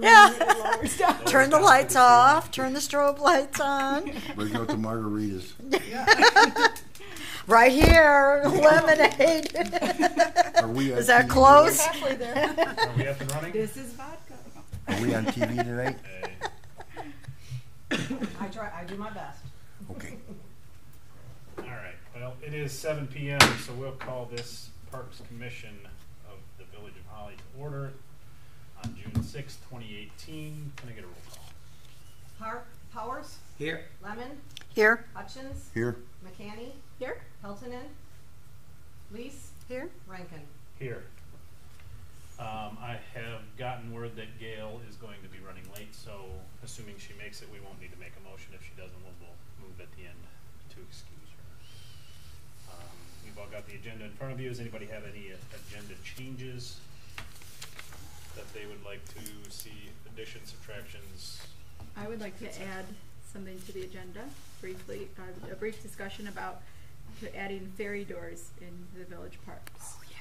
Yeah. Turn the lights off, turn the strobe lights on. Break out the margaritas. Right here, lemonade. Are we on Is that TV close? Halfway there. Are we up and running? This is vodka. Are we on TV tonight? I do my best. Okay. All right. Well, it is 7 p.m., so we'll call this Parks Commission of the Village of Holly to order on June 6, 2018. Can I get a roll call? Powers? Here. Lemon? Here. Hutchins? Here. McCanny? Here. Peltonen? Lease? Here. Rankin? Here. I have gotten word that Gail is going to be running late, so assuming she makes it, we won't need to make a motion. If she doesn't, we'll move at the end to excuse her. You've all got the agenda in front of you. Does anybody have any agenda changes that they would like to see? Additions, subtractions? I would like to add something to the agenda briefly, a brief discussion about adding ferry doors in the village parks. Oh, yeah.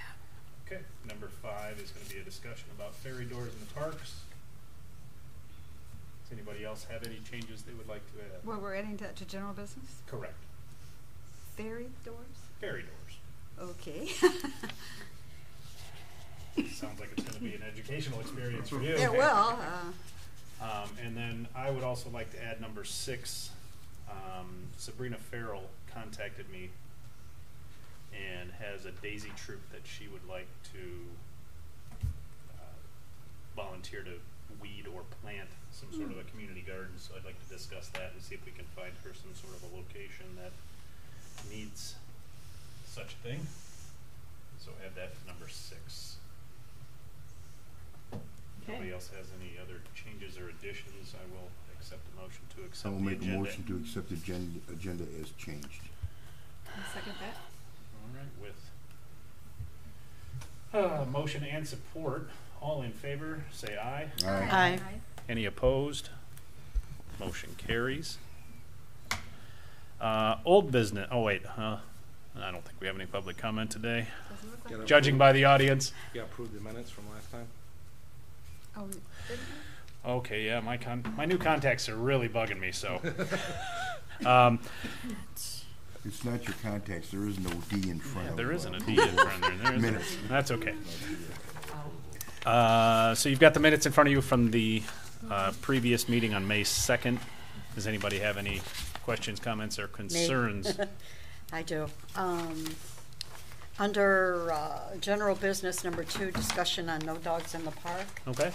Okay, number 5 is going to be a discussion about ferry doors in the parks. Does anybody else have any changes they would like to add? Well, we're adding that to general business? Correct. Ferry doors? Ferry doors. Okay. Sounds like it's going to be an educational experience for you. It will. And then I would also like to add number 6. Sabrina Farrell contacted me and has a daisy troop that she would like to volunteer to weed or plant some sort of a community garden. So I'd like to discuss that and see if we can find her some sort of a location that needs such a thing. So add that to number 6. If nobody else has any other changes or additions, I will accept a motion to I accept will the make a agenda. motion to accept the agenda as changed. I'll second that. All right, with motion and support, all in favor, say aye. Aye. Any opposed? Motion carries. Old business. Oh wait, I don't think we have any public comment today. Judging by the audience. You approved the minutes from last time? Oh, Okay, yeah, my new contacts are really bugging me. So, It's not your contacts. There is no D in front of it. there isn't a D in front there. There isn't. Minutes. That's okay. So you've got the minutes in front of you from the previous meeting on May 2nd. Does anybody have any questions, comments, or concerns? I do. Under general business number 2, discussion on no dogs in the park. Okay.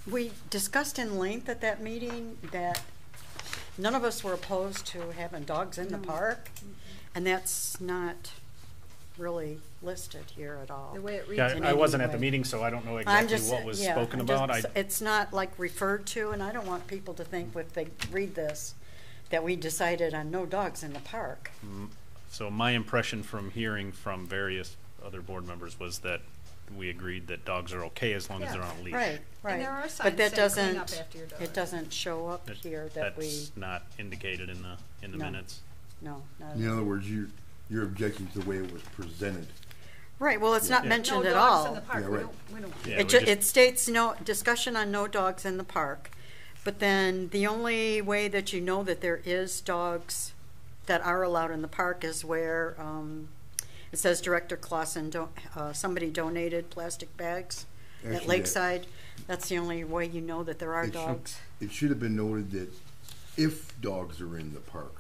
We discussed in length at that meeting that none of us were opposed to having dogs in the park, and that's not really listed here at all. the way it reads. Yeah, in I any wasn't at the way. meeting, so I don't know I'm exactly just, what was yeah, spoken I'm about. just- it's not like referred to, and I don't want people to think if they read this that we decided on no dogs in the park. So my impression from hearing from various other board members was that we agreed that dogs are okay as long as they're on a leash. Right, right. And there are But signs that saying clean up doesn't, after your dog. it doesn't show up here that we, That's not indicated in the No. minutes. no, not. In other words, you're objecting to the way it was presented. Right, well, it's not Yeah. mentioned No at dogs all. in the park. Yeah, We right. don't. Yeah, It, we ju- just- it states no, discussion on no dogs in the park, but then the only way that you know that there is dogs that are allowed in the park is where, it says Director Clausen, somebody donated plastic bags Actually, at Lakeside. That's the only way you know that there are It should- dogs. It should have been noted that if dogs are in the park.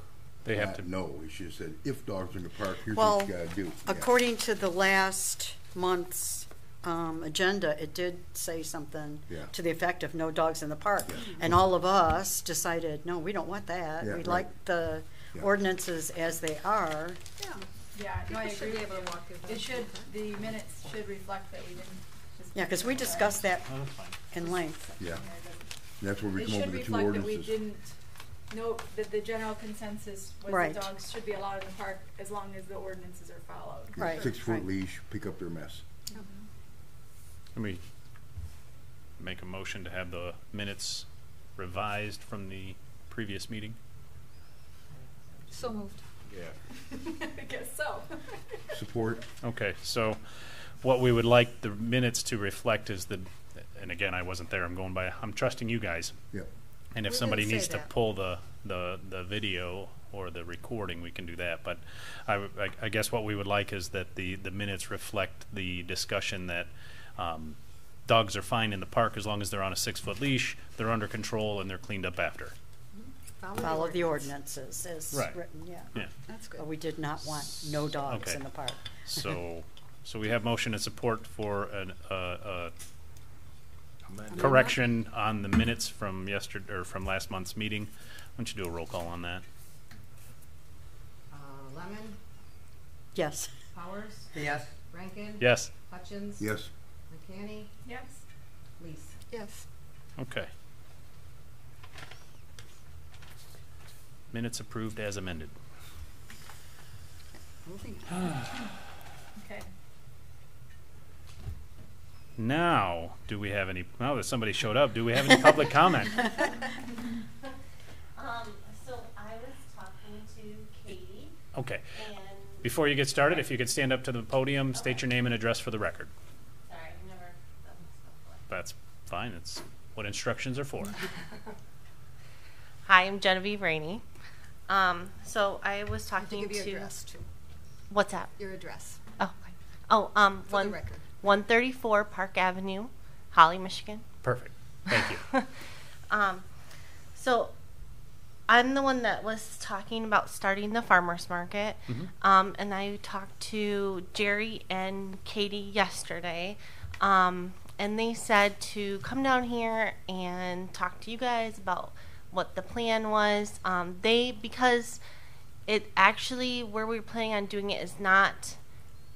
They have not to- No, it should have said, if dogs are in the park, here's Well, what you gotta do. Yeah. according to the last month's agenda, it did say something Yeah. to the effect of no dogs in the park. Yeah. And all of us decided, no, we don't want that. Yeah, We right. like the Yeah. ordinances as they are. Yeah. Yeah, no, I People should agree be with able to you. walk through It those. should, the minutes should reflect that we didn't just. Yeah, because we discussed that Oh, that's fine. in length. Yeah, and that's where we It come up should with the two reflect that we ordinances. didn't know that the general consensus was Right. that dogs should be allowed in the park as long as the ordinances are followed. Yeah, Right, 6-foot right. leash, pick up their mess. Can we make a motion to have the minutes revised from the previous meeting? So moved. Yeah. I guess so. Support? Okay, so what we would like the minutes to reflect is and again, I wasn't there, I'm trusting you guys. Yep. And if We somebody did say needs to that. pull the video or the recording, we can do that. But I guess what we would like is that the minutes reflect the discussion that dogs are fine in the park as long as they're on a 6-foot leash, they're under control, and they're cleaned up after. Follow the ordinances as Right. written, yeah. Yeah. That's good. But we did not want no dogs Okay. in the park. So we have motion and support for a Amendment. correction on the minutes from yesterday, or from last month's meeting. Why don't you do a roll call on that? Lemon, Yes. Powers, Yes. Rankin. Yes? Hutchins. Yes. McCanny, Yes. Lees. Yes. Okay. Minutes approved as amended. Moving. Okay. Now, do we have any, now that somebody showed up, do we have any public comment? So I was talking to Katie Okay. and, Before you get started, if you could stand up to the podium, state Okay. your name and address for the record. sorry, I've never done this before. That's fine. It's what instructions are for. Hi, I'm Genevieve Rainey. So I was Have to talking give your to, address too. what's that? Your address, Oh, okay. Oh, for the record. 134 Park Avenue, Holly, Michigan. Perfect. Thank you. So I'm the one that was talking about starting the farmer's market. Mhm. And I talked to Jerry and Katie yesterday. And they said to come down here and talk to you guys about what the plan was. Because it actually, where we were planning on doing it is not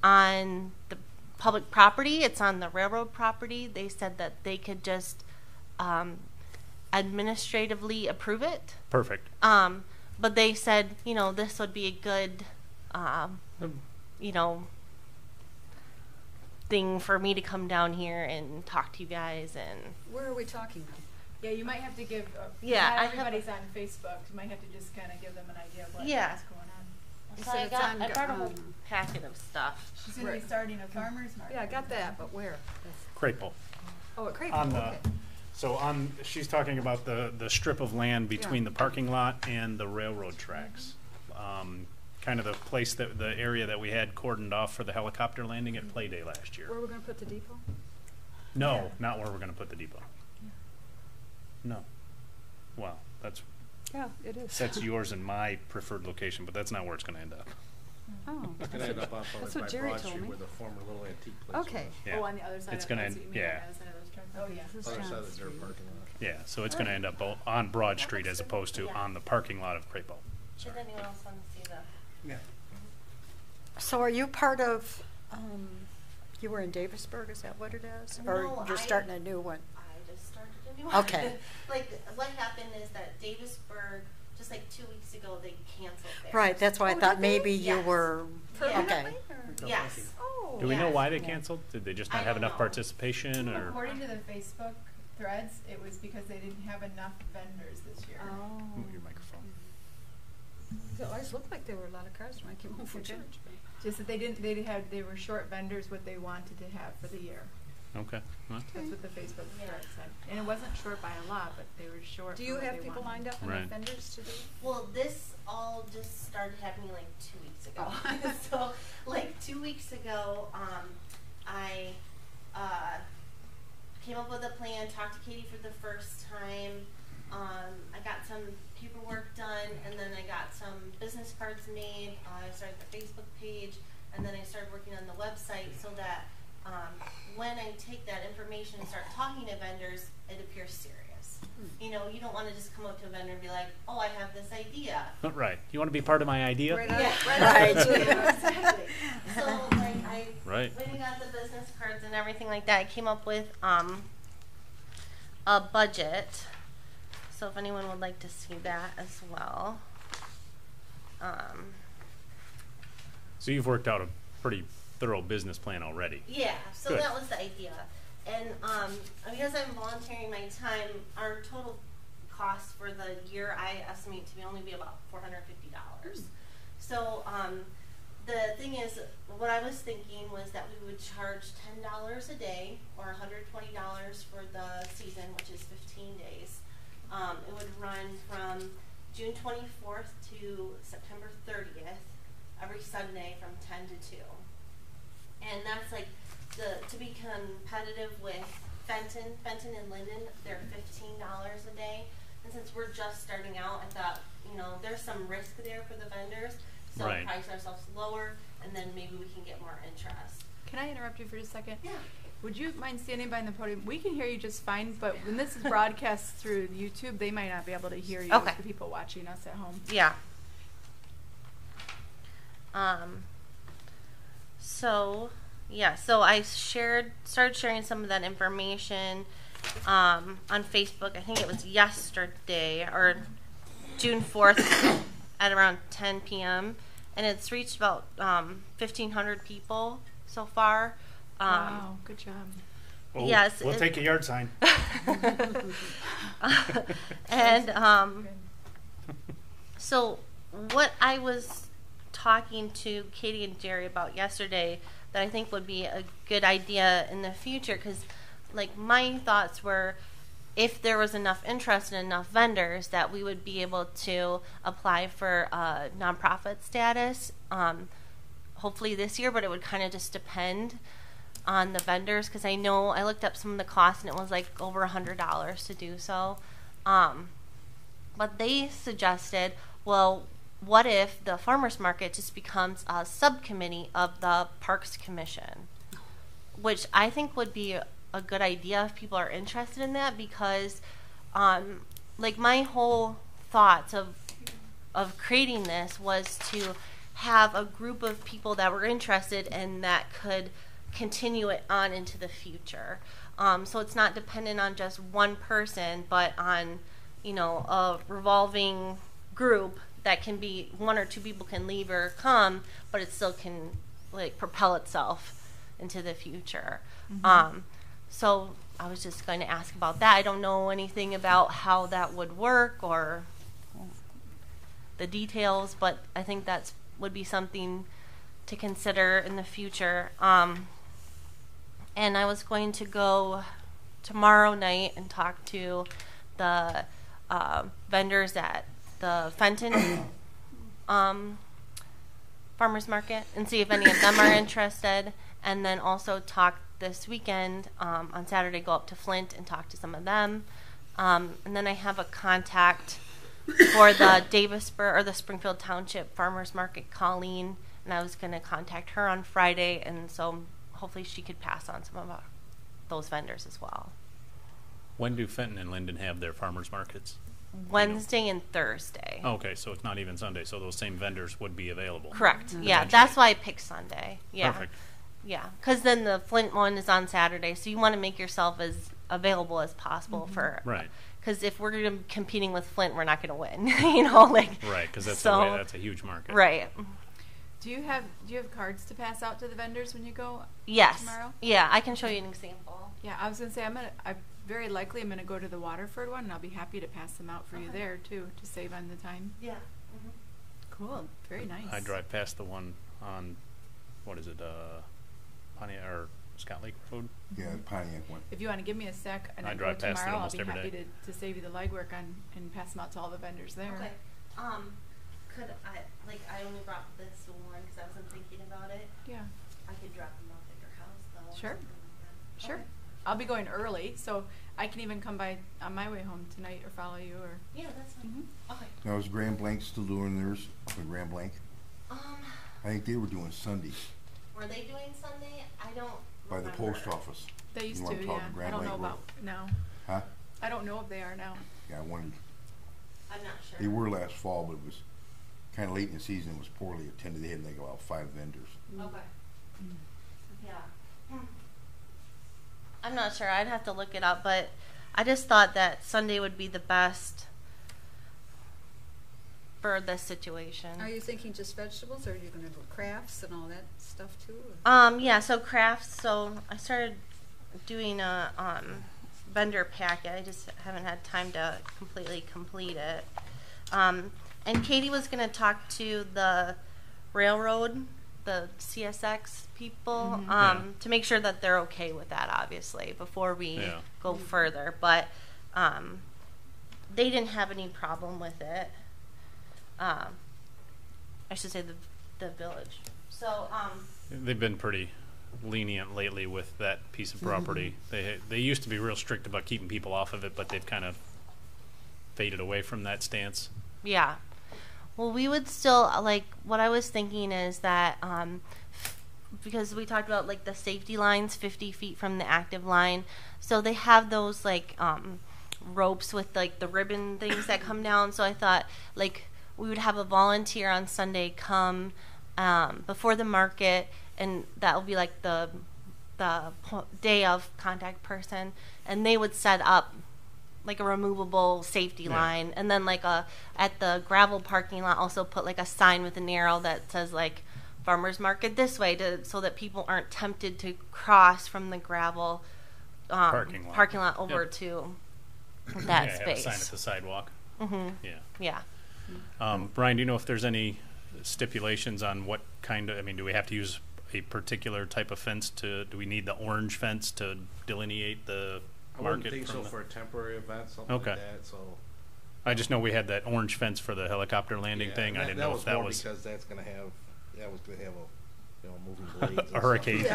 on the public property, it's on the railroad property. They said that they could just administratively approve it. Perfect. But they said, this would be a good, thing for me to come down here and talk to you guys. And Where are we talking now? Yeah, you might have to give, Yeah, not I have- everybody's on Facebook, you might have to just kind of give them an idea of what's Yeah. going on. You so said I it's got, on I brought a whole um, packet of stuff. She's gonna be Right. starting a farmer's market. Yeah, I got that, but where? Crapel. Oh, at Craven, On the, okay. so on, she's talking about the strip of land between Yeah. the parking lot and the railroad tracks. Kind of the place the area that we had cordoned off for the helicopter landing at Play Day last year. Where we're gonna put the depot? No, not where we're gonna put the depot. No. Well, that's Yeah, it is. yours and my preferred location, but that's not where it's gonna end up. Oh, It's gonna end up off That's by what Jerry Broad told Street me. where the former little antique place okay. was. Yeah. Oh, on the other side It's of gonna that's end- what you mean, yeah. on the other side of those trucks. Oh, yeah. This is Other side John of the dirt Street. parking lot. Yeah, so it's gonna end up on Broad Street as opposed to Yeah. on the parking lot of Crapo. Does anyone else want to see the? Yeah. So are you part of, you were in Davisburg, is that what it is? Or No, you're starting a new one? I just started a new one. Okay. Like, what happened is that Davisburg, just like 2 weeks ago, they canceled theirs. Right, that's why I Oh, thought did they? maybe you Yes. were, okay. Permanently, or- Yes. Oh. Do we know Yes. why they canceled? Did they just I not have don't enough know. participation or? According to the Facebook threads, it was because they didn't have enough vendors this year. Oh. Move your microphone. It always looked like there were a lot of cars when I came home from Okay. church. Just that they were short vendors what they wanted to have for the year. Okay. Well, That's what the Facebook Yeah. thread said. And it wasn't short by a lot, but they were short. Do for you what have they people wanted. lined up, Right. enough vendors to do? Well, this all just started happening like 2 weeks ago. Oh. So, like 2 weeks ago, I came up with a plan, talked to Katie for the first time. I got some paperwork done, and then I got some business cards made. I started the Facebook page, and then I started working on the website so that when I take that information and start talking to vendors, it appears serious. You know, you don't want to just come up to a vendor and be like, "Oh, I have this idea." Right. You want to be part of my idea? Right. Yeah. Right. Exactly. So, like, I Right. when I got the business cards and everything like that, I came up with a budget. So if anyone would like to see that as well. So you've worked out a pretty thorough business plan already. Yeah, so Good. that was the idea. And because I'm volunteering my time, our total cost for the year I estimate to be only be about $450. So the thing is, what I was thinking was that we would charge $10 a day or $120 for the season, which is 15 days. It would run from June 24th to September 30th, every Sunday from 10 to 2. And that's like to be competitive with Fenton and Linden, they're $15 a day. And since we're just starting out, I thought, there's some risk there for the vendors. So Right. price ourselves lower, and then maybe we can get more interest. Can I interrupt you for just a second? Yeah. Would you mind standing by the podium? We can hear you just fine, but when this is broadcast through YouTube, they might not be able to hear you. Okay. The people watching us at home. Yeah. So I started sharing some of that information on Facebook. I think it was yesterday or June 4th at around 10 p.m. and it's reached about 1,500 people so far. Wow, good job. Oh, Yes, we'll it- take a yard sign. And so what I was talking to Katie and Jerry about yesterday that I think would be a good idea in the future, because like my thoughts were, if there was enough interest and enough vendors, that we would be able to apply for nonprofit status, hopefully this year, but it would kind of just depend on the vendors, because I know I looked up some of the costs and it was like over $100 to do so. But they suggested, well, what if the farmers market just becomes a subcommittee of the Parks Commission, which I think would be a good idea if people are interested in that, because like my whole thoughts of creating this was to have a group of people that were interested and that could continue it on into the future. So it's not dependent on just one person, but on, a revolving group that can be one or two people can leave or come, but it still can like propel itself into the future. So I was just going to ask about that. I don't know anything about how that would work or the details, but I think that would be something to consider in the future. And I was going to go tomorrow night and talk to the vendors at the Fenton farmers market and see if any of them are interested, and then also talk this weekend on Saturday, go up to Flint and talk to some of them. And then I have a contact for the Davisburg or the Springfield Township Farmers Market, Colleen, and I was going to contact her on Friday, and so hopefully she could pass on some of those vendors as well. When do Fenton and Linden have their farmers markets? Wednesday and Thursday. Okay, so it's not even Sunday, so those same vendors would be available. Correct. Yeah, Potentially. that's why I picked Sunday. Yeah. Perfect. Yeah, because then the Flint one is on Saturday, so you want to make yourself as available as possible for. Right. Because if we're competing with Flint, we're not going to win. Right, because that's So- that's a huge market. Right. Do you have cards to pass out to the vendors when you go Yes. tomorrow? Yeah, I can show you an example. Yeah, I was gonna say I very likely I'm gonna go to the Waterford one, and I'll be happy to pass them out for you Okay. there too, to save on the time. Yeah. Cool, very nice. I drive past the one on, what is it, Pontiac or Scott Lake Road? Yeah, the Pontiac one. If you want to give me a sec and I I go drive past it tomorrow, I'll almost be every happy day. to save you the legwork on and pass them out to all the vendors there. Okay. Could I only brought this one because I wasn't thinking about it. Yeah, I could drop them off at your house though. or Sure. something like that. sure. Okay. I'll be going early, so I can even come by on my way home tonight or follow you or. Yeah, that's fine. Okay. Now, is Grand Blanc still doing theirs up in Grand Blanc? I think they were doing Sundays Were they doing Sunday? I don't by the remember. post office. They used You to, wanna talk yeah. I Grand don't know Lake Road? about now. Huh? I don't know if they are now. Yeah, I wondered. I'm not sure. They were last fall, but it was kind of late in the season. It was poorly attended. They had like about 5 vendors. Okay. Yeah. I'm not sure. I'd have to look it up, but I just thought that Sunday would be the best for this situation. Are you thinking just vegetables, or are you gonna go crafts and all that stuff too? or- Yeah, so crafts, so I started doing a vendor packet. I just haven't had time to completely complete it. And Katie was going to talk to the railroad the CSX people, Mhm. to make sure that they're okay with that, obviously, before we Yeah. go further. But they didn't have any problem with it. I should say the village. So, They've been pretty lenient lately with that piece of property. They used to be real strict about keeping people off of it, but they've kind of faded away from that stance. yeah. Well, we would still, like, what I was thinking is that, because we talked about, like, the safety lines 50 feet from the active line. So they have those, like, ropes with, like, the ribbon things that come down. So I thought, like, we would have a volunteer on Sunday come before the market, and that will be, like, the day of contact person. And they would set up like a removable safety line, and then like at the gravel parking lot also put like a sign with an arrow that says like farmers market this way, so that people aren't tempted to cross from the gravel Parking lot. over Yep. to that Yeah, have a space. sign at the sidewalk. Hmm. Yeah. Yeah. Brian, do you know if there's any stipulations on what kind of, I mean, do we have to use a particular type of fence do we need the orange fence to delineate the I wouldn't market think so from the? for a temporary event, something Okay. like that, so. I just know we had that orange fence for the helicopter landing Yeah, thing. I and didn't know if that more was because that was gonna have moving blades. and a stuff. hurricane.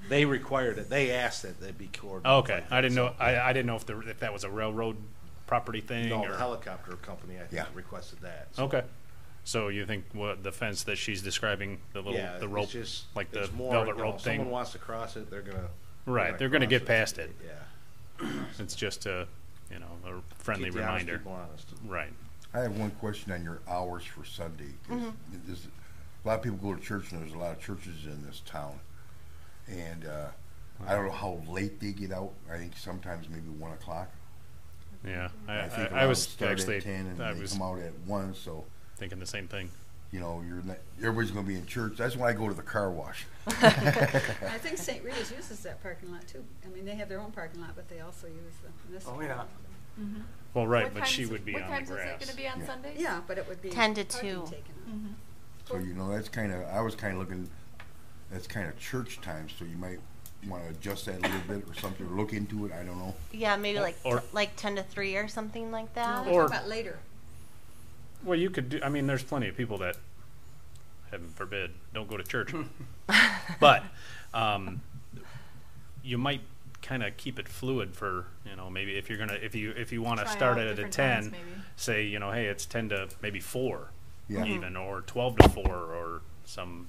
They required it, they asked that they be coordinated. Okay, like I didn't that, know. so- I didn't know if that was a railroad property thing. No, or, the helicopter company, I think, Yeah. requested that. so- Okay. So you think what the fence that she's describing, the little Yeah, the it's rope, just- like the it's more, velvet you know, rope if someone thing? wants to cross it, they're gonna. Right, they're gonna cross get past it. Yeah. It's just a a friendly Keep the honest reminder. people honest. Right. I have one question on your hours for Sunday. 'Cause there's- a lot of people go to church, and there's a lot of churches in this town. And I don't know how late they get out. I think sometimes maybe 1 o'clock. Yeah. I think a I lot was start actually at 10 and I they was come out at 1. So thinking the same thing. you know, everybody's going to be in church. That's why I go to the car wash. I think St. Rita's uses that parking lot too. I mean, they have their own parking lot, but they also use this. Oh, yeah. Mm-hmm. Well, right, What but she times- would be what on the times grass. is it going to be on Yeah. Sundays? Yeah, but it would be 10 to parking 2. taken up. Mm-hmm. So you know, that's kind of. I was kind of looking. That's kind of church time. So you might want to adjust that a little bit or something. Or look into it. I don't know. Yeah, maybe Or- like 10 to 3 or something like No, that. we're Or- talking about later. Well, you could do. I mean, there's plenty of people that, heaven forbid, don't go to church. But you might kind of keep it fluid for maybe if you're gonna if you want to Try start out it at different 10, times, maybe. say hey it's 10 to maybe 4 Yeah. even or 12 to 4 or some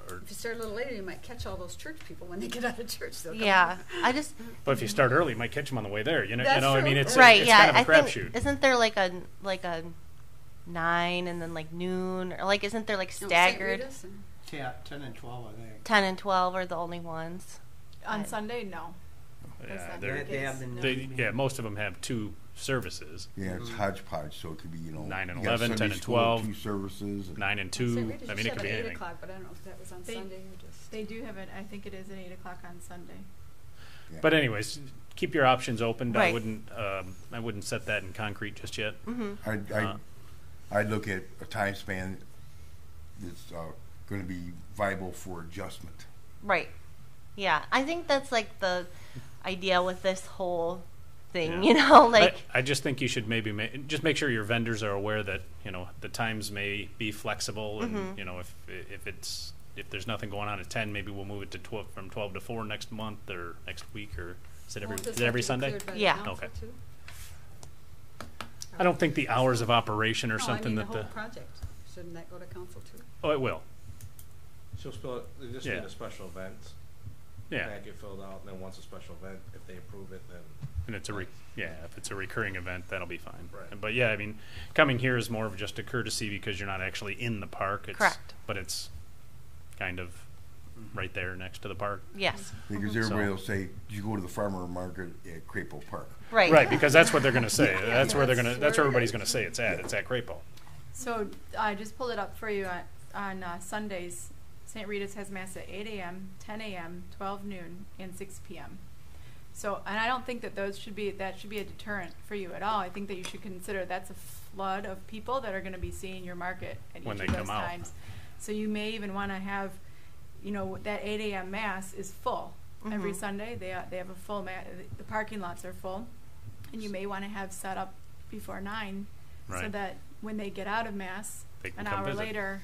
or If you start a little later, you might catch all those church people when they get out of church. They'll come Yeah, in. I just but if you start early, you might catch them on the way there. That's I true. mean it's right. it's Yeah, kind of a I think crapshoot. isn't there like a 9 and then like noon, or like isn't there like No, St. staggered? Rita's and- 10 and 12, I think. 10 and 12 are the only ones. On I- Sunday, no. Yeah, not they're- the case. most of them have 2 services, Yeah, it's hodgepodge. So it could be 9 and you got 11, Sunday 10 and school, 12, 2 services. And 9 and St. 2. Rita's I mean, used it to could be have at 8 anything. o'clock, but I don't know if that was on They- Sunday or just. They do have it. I think it is at 8 o'clock on Sunday. But anyways, keep your options open. Right. I wouldn't set that in concrete just yet. Mm-hmm. I'd look at a time span that's going to be viable for adjustment. Right. Yeah, I think that's like the idea with this whole thing, Yeah. I just think you should maybe just make sure your vendors are aware that the times may be flexible, and if there's nothing going on at 10, maybe we'll move it to 12 from 12 to 4 next month or next week, or is it Won't this every have to be Sunday? cleared by the Yeah. council, Okay. too? I don't think the hours of operation or No, something I mean that the whole project. Shouldn't that go to council too? oh, it will. She'll spill, they just Yeah. need a special event. Yeah. Packet filled out, and then once a special event, if they approve it, then. And it's if it's a recurring event, that'll be fine. Right. But yeah, I mean, coming here is more of just a courtesy because you're not actually in the park. It's, Correct. But it's kind of right there next to the park. Yes. Because everybody will say, you go to the farmer market at Crapo Park. Right. Right, because that's what they're going to say. That's where they're going to. That's That's where where it everybody's is. going to say it's at. It's at Crapo. So I just pulled it up for you on Sundays. St. Rita's has mass at 8 a.m., 10 a.m., 12 noon, and 6 p.m. So, and I don't think that that should be a deterrent for you at all. I think that you should consider that's a flood of people that are going to be seeing your market at When each they of come those out. times. So you may even want to have, you know, that 8 a.m. mass is full. Every Mhm. Sunday, they have a full mass. The parking lots are full. And you may want to have set up before 9 so Right. that when they get out of mass, They can an come hour visit. later,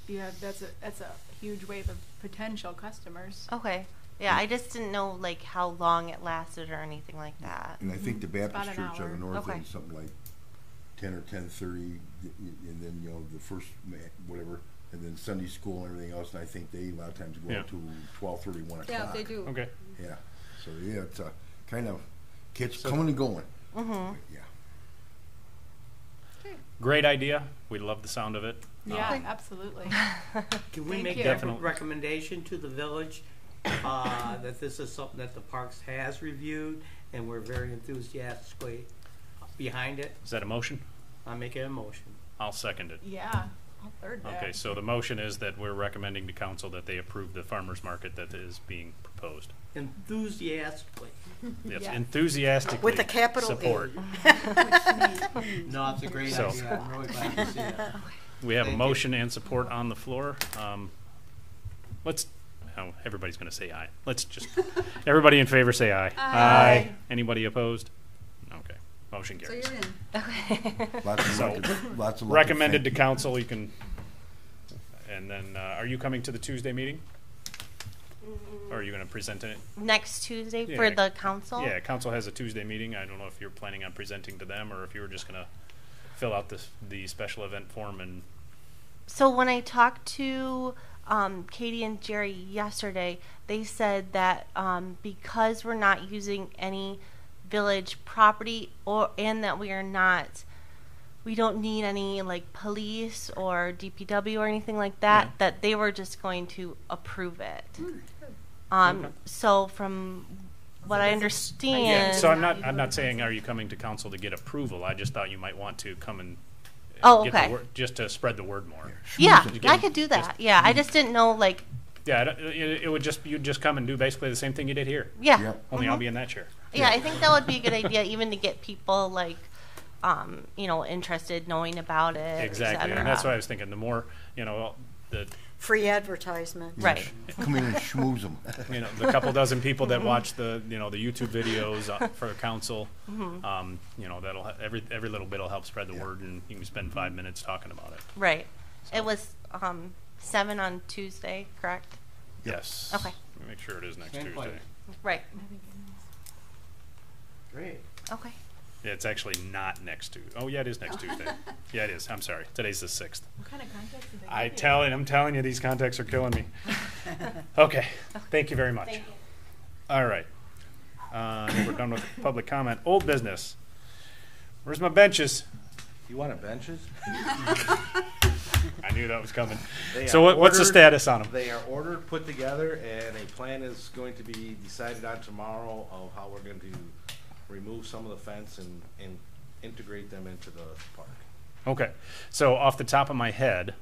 you have that's a huge wave of potential customers. Okay. Yeah, I just didn't know like how long it lasted or anything like that. And I think the Baptist About an Church on the hour. north Okay. end, something like 10 or 10:30, and then, you know, the first, whatever, and then Sunday school and everything else, and I think they a lot of times go Yeah. out to 12:30, 1 o'clock. Yeah, they do. Okay. Yeah, so yeah, it's kind of kids So- coming and going. Mhm. Yeah. Great idea. We love the sound of it. Yeah, absolutely. Can we Thank make you. that Definitely. recommendation to the village, that this is something that the Parks has reviewed, and we're very enthusiastically behind it? Is that a motion? I make it a motion. I'll second it. Yeah, I'll third that. Okay, so the motion is that we're recommending to council that they approve the farmer's market that is being proposed. Enthusiastically. Yes, Yeah. enthusiastically With a capital A. support. No, it's a great So- idea. I'm really glad to see it. We have a Thank you. motion and support on the floor. Let's, oh, everybody's gonna say aye. Let's just, everybody in favor say aye. Aye. Anybody opposed? Okay, motion So carries. you're in. Okay. Lots of So, lots of Recommended to council, you can, and then, are you coming to the Tuesday meeting? Or are you gonna present it? Next Tuesday Yeah. for the council? Yeah, council has a Tuesday meeting. I don't know if you're planning on presenting to them or if you were just gonna fill out the special event form and, So when I talked to Katie and Jerry yesterday, they said that because we're not using any village property and that we don't need any like police or DPW or anything like that, Yeah. that they were just going to approve it. Okay. So from what I understand, yeah, so I'm not saying are you coming to council to get approval. I just thought you might want to come and Oh, get the okay. word, just to spread the word more. yeah, Schmooze it. I could do that. Yeah, I just didn't know like, Yeah, it would just, you'd just come and do basically the same thing you did here. yeah. Yep. Only I'll be in that chair. Yeah, I think that would be a good idea, even to get people like, interested, knowing about it. Exactly, et and that's cetera. why I was thinking, the more, the, Free advertisement. Right. Come in and schmooze them. the couple dozen people that watch the YouTube videos for council, that'll, every little bit will help spread the word, and you can spend 5 minutes talking about it. Right. It was 7 on Tuesday, correct? Yes. Okay. Let me make sure it is next Same Tuesday. place. Right. Great. Okay. Yeah, it's actually not next Tuesday. Oh, yeah, it is next Tuesday. Yeah, it is. I'm sorry. Today's the 6th. What kind of contacts did they give you? I'm telling you, these contacts are killing me. Okay, thank you very much. Thank you. All right. We're done with public comment. Old business. Where's my benches? You want benches? I knew that was coming. They So are what's the ordered- status on them? They are ordered, put together, and a plan is going to be decided on tomorrow of how we're going to remove some of the fence and integrate them into the park. Okay, so off the top of my head,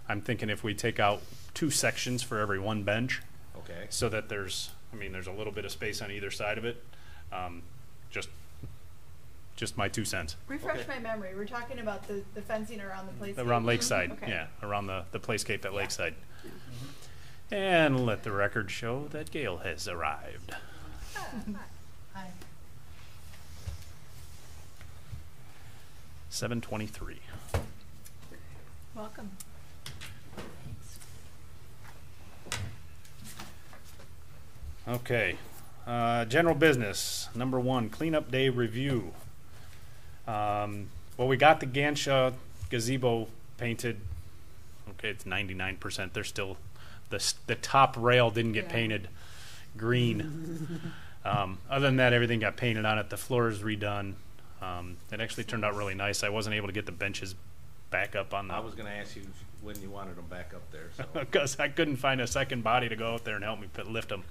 I'm thinking if we take out 2 sections for every 1 bench, Okay? so that there's a little bit of space on either side of it. Just my 2 cents. Refresh Okay. my memory. We're talking about the fencing around the place. Around Lakeside, Okay. yeah, around the playscape at Lakeside. And let the record show that Gail has arrived. Hi. 7:23. Welcome. Okay, general business, number 1, cleanup day review. Well, we got the Gansha gazebo painted. Okay, it's 99%. There's still, the top rail didn't get Yeah. painted green. Other than that, everything got painted on it. The floor is redone. It actually turned out really nice. I wasn't able to get the benches back up on the, I was going to ask you when you wanted them back up there, so. because I couldn't find a second body to go out there and help me lift them.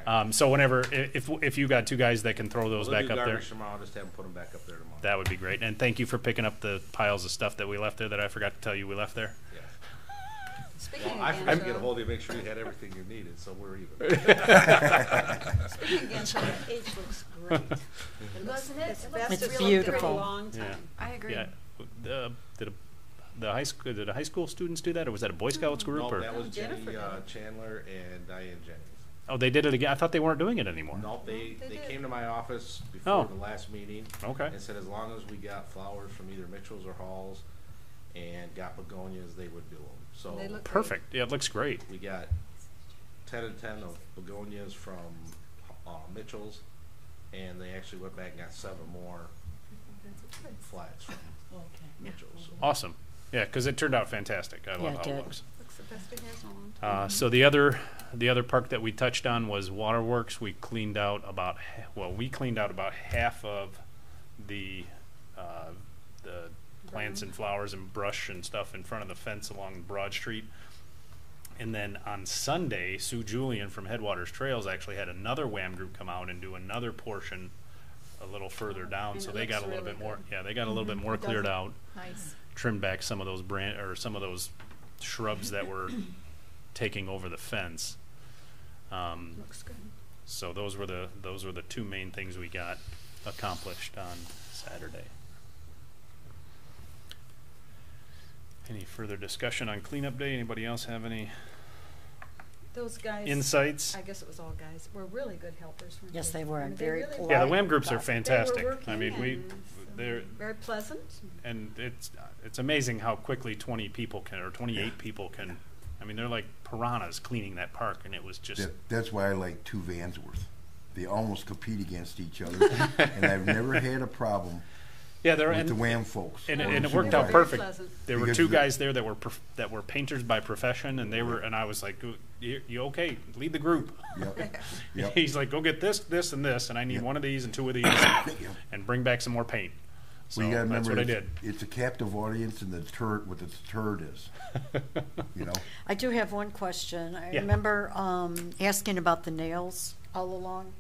All right. So whenever, if you got 2 guys that can throw those We'll back do up there, garbage tomorrow, just have them put them back up there tomorrow. that would be great. And thank you for picking up the piles of stuff that we left there that I forgot to tell you we left there. Yeah. Speaking Well, I of forgot to get a Gansha, hold of you, make sure you had everything you needed, so we're even. speaking of Gansha, the page looks great. It looks, Doesn't it? it's It best looks it's beautiful. looked for a long Yeah. time. I agree. Yeah. Did the high school, did the high school students do that, or was that a Boy Scouts group? No, Or that was Jennifer Jenny did it. Chandler and Diane Jennings. oh, they did it again. I thought they weren't doing it anymore. No, they They did. came to my office before Oh. the last meeting Okay. and said as long as we got flowers from either Mitchell's or Hall's and got begonias, they would do them. So They look Perfect. Yeah, it looks great. we got 10 and 10 of begonias from Mitchell's, and they actually went back and got 7 more flats from Mitchell's. So Awesome. Yeah, because it turned out fantastic. I Yeah, love it how did. it looks. Looks the best it has on. So the other park that we touched on was Waterworks. We cleaned out about half of the plants and flowers and brush and stuff in front of the fence along Broad Street. And then on Sunday, Sue Julian from Headwaters Trails actually had another WHAM group come out and do another portion a little further down. And So it they got looks a little really bit more. good. Yeah, they got a little bit more It does cleared look out. Nice. Trimmed back some of those some of those shrubs that were taking over the fence. Looks good. So those were the 2 main things we got accomplished on Saturday. Any further discussion on cleanup day? Anybody else have any Those guys. insights? I guess it was all guys. Were really good helpers. Weren't Yes, they? they were, I mean, and they very really polite. Yeah, the were. WHAM groups are They were fantastic. I working mean, and they're very pleasant. and it's amazing how quickly 20 people can, or 28 people can. I mean, they're like piranhas cleaning that park, and it was just That's why I like 2 Vansworth. They almost compete against each other, and I've never had a problem yeah, they're with the and, Wham folks. and, or and the it worked They were out very perfect. pleasant. There were Because 2 the- guys there that were painters by profession, and they were, and I was like, "You okay? Lead the group." Yep. Yep. He's like, "Go get this, this, and this, and I need Yep. one of these and 2 of these, Yep. and bring back some more paint." So Well, you gotta that's remember, what I did. it's a captive audience, and the turd, what the turd is. You know, I do have one question. I Yeah. remember asking about the nails all along.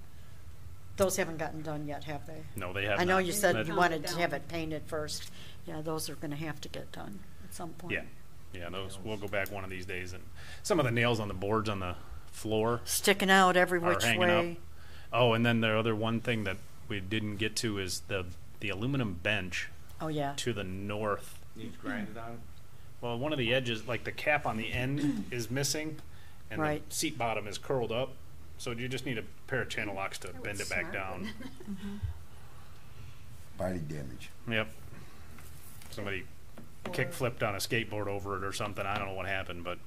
Those haven't gotten done yet, have they? No, they have. I know not. you said That- you Calm wanted it to down. have it painted first. Yeah, those are gonna have to get done at some point. Yeah, those we'll go back one of these days, and some of the nails on the boards on the floor Sticking out every are which hanging way. up. Oh, and then the other one thing that we didn't get to is the aluminum bench Oh, yeah. to the north. Needs grinded on. Well, one of the edges, like the cap on the end, is missing, and Right. the seat bottom is curled up. So you just need a pair of channel locks to That bend was it back smart, down. body damage. Yep. Somebody kick flipped on a skateboard over it or something. I don't know what happened, but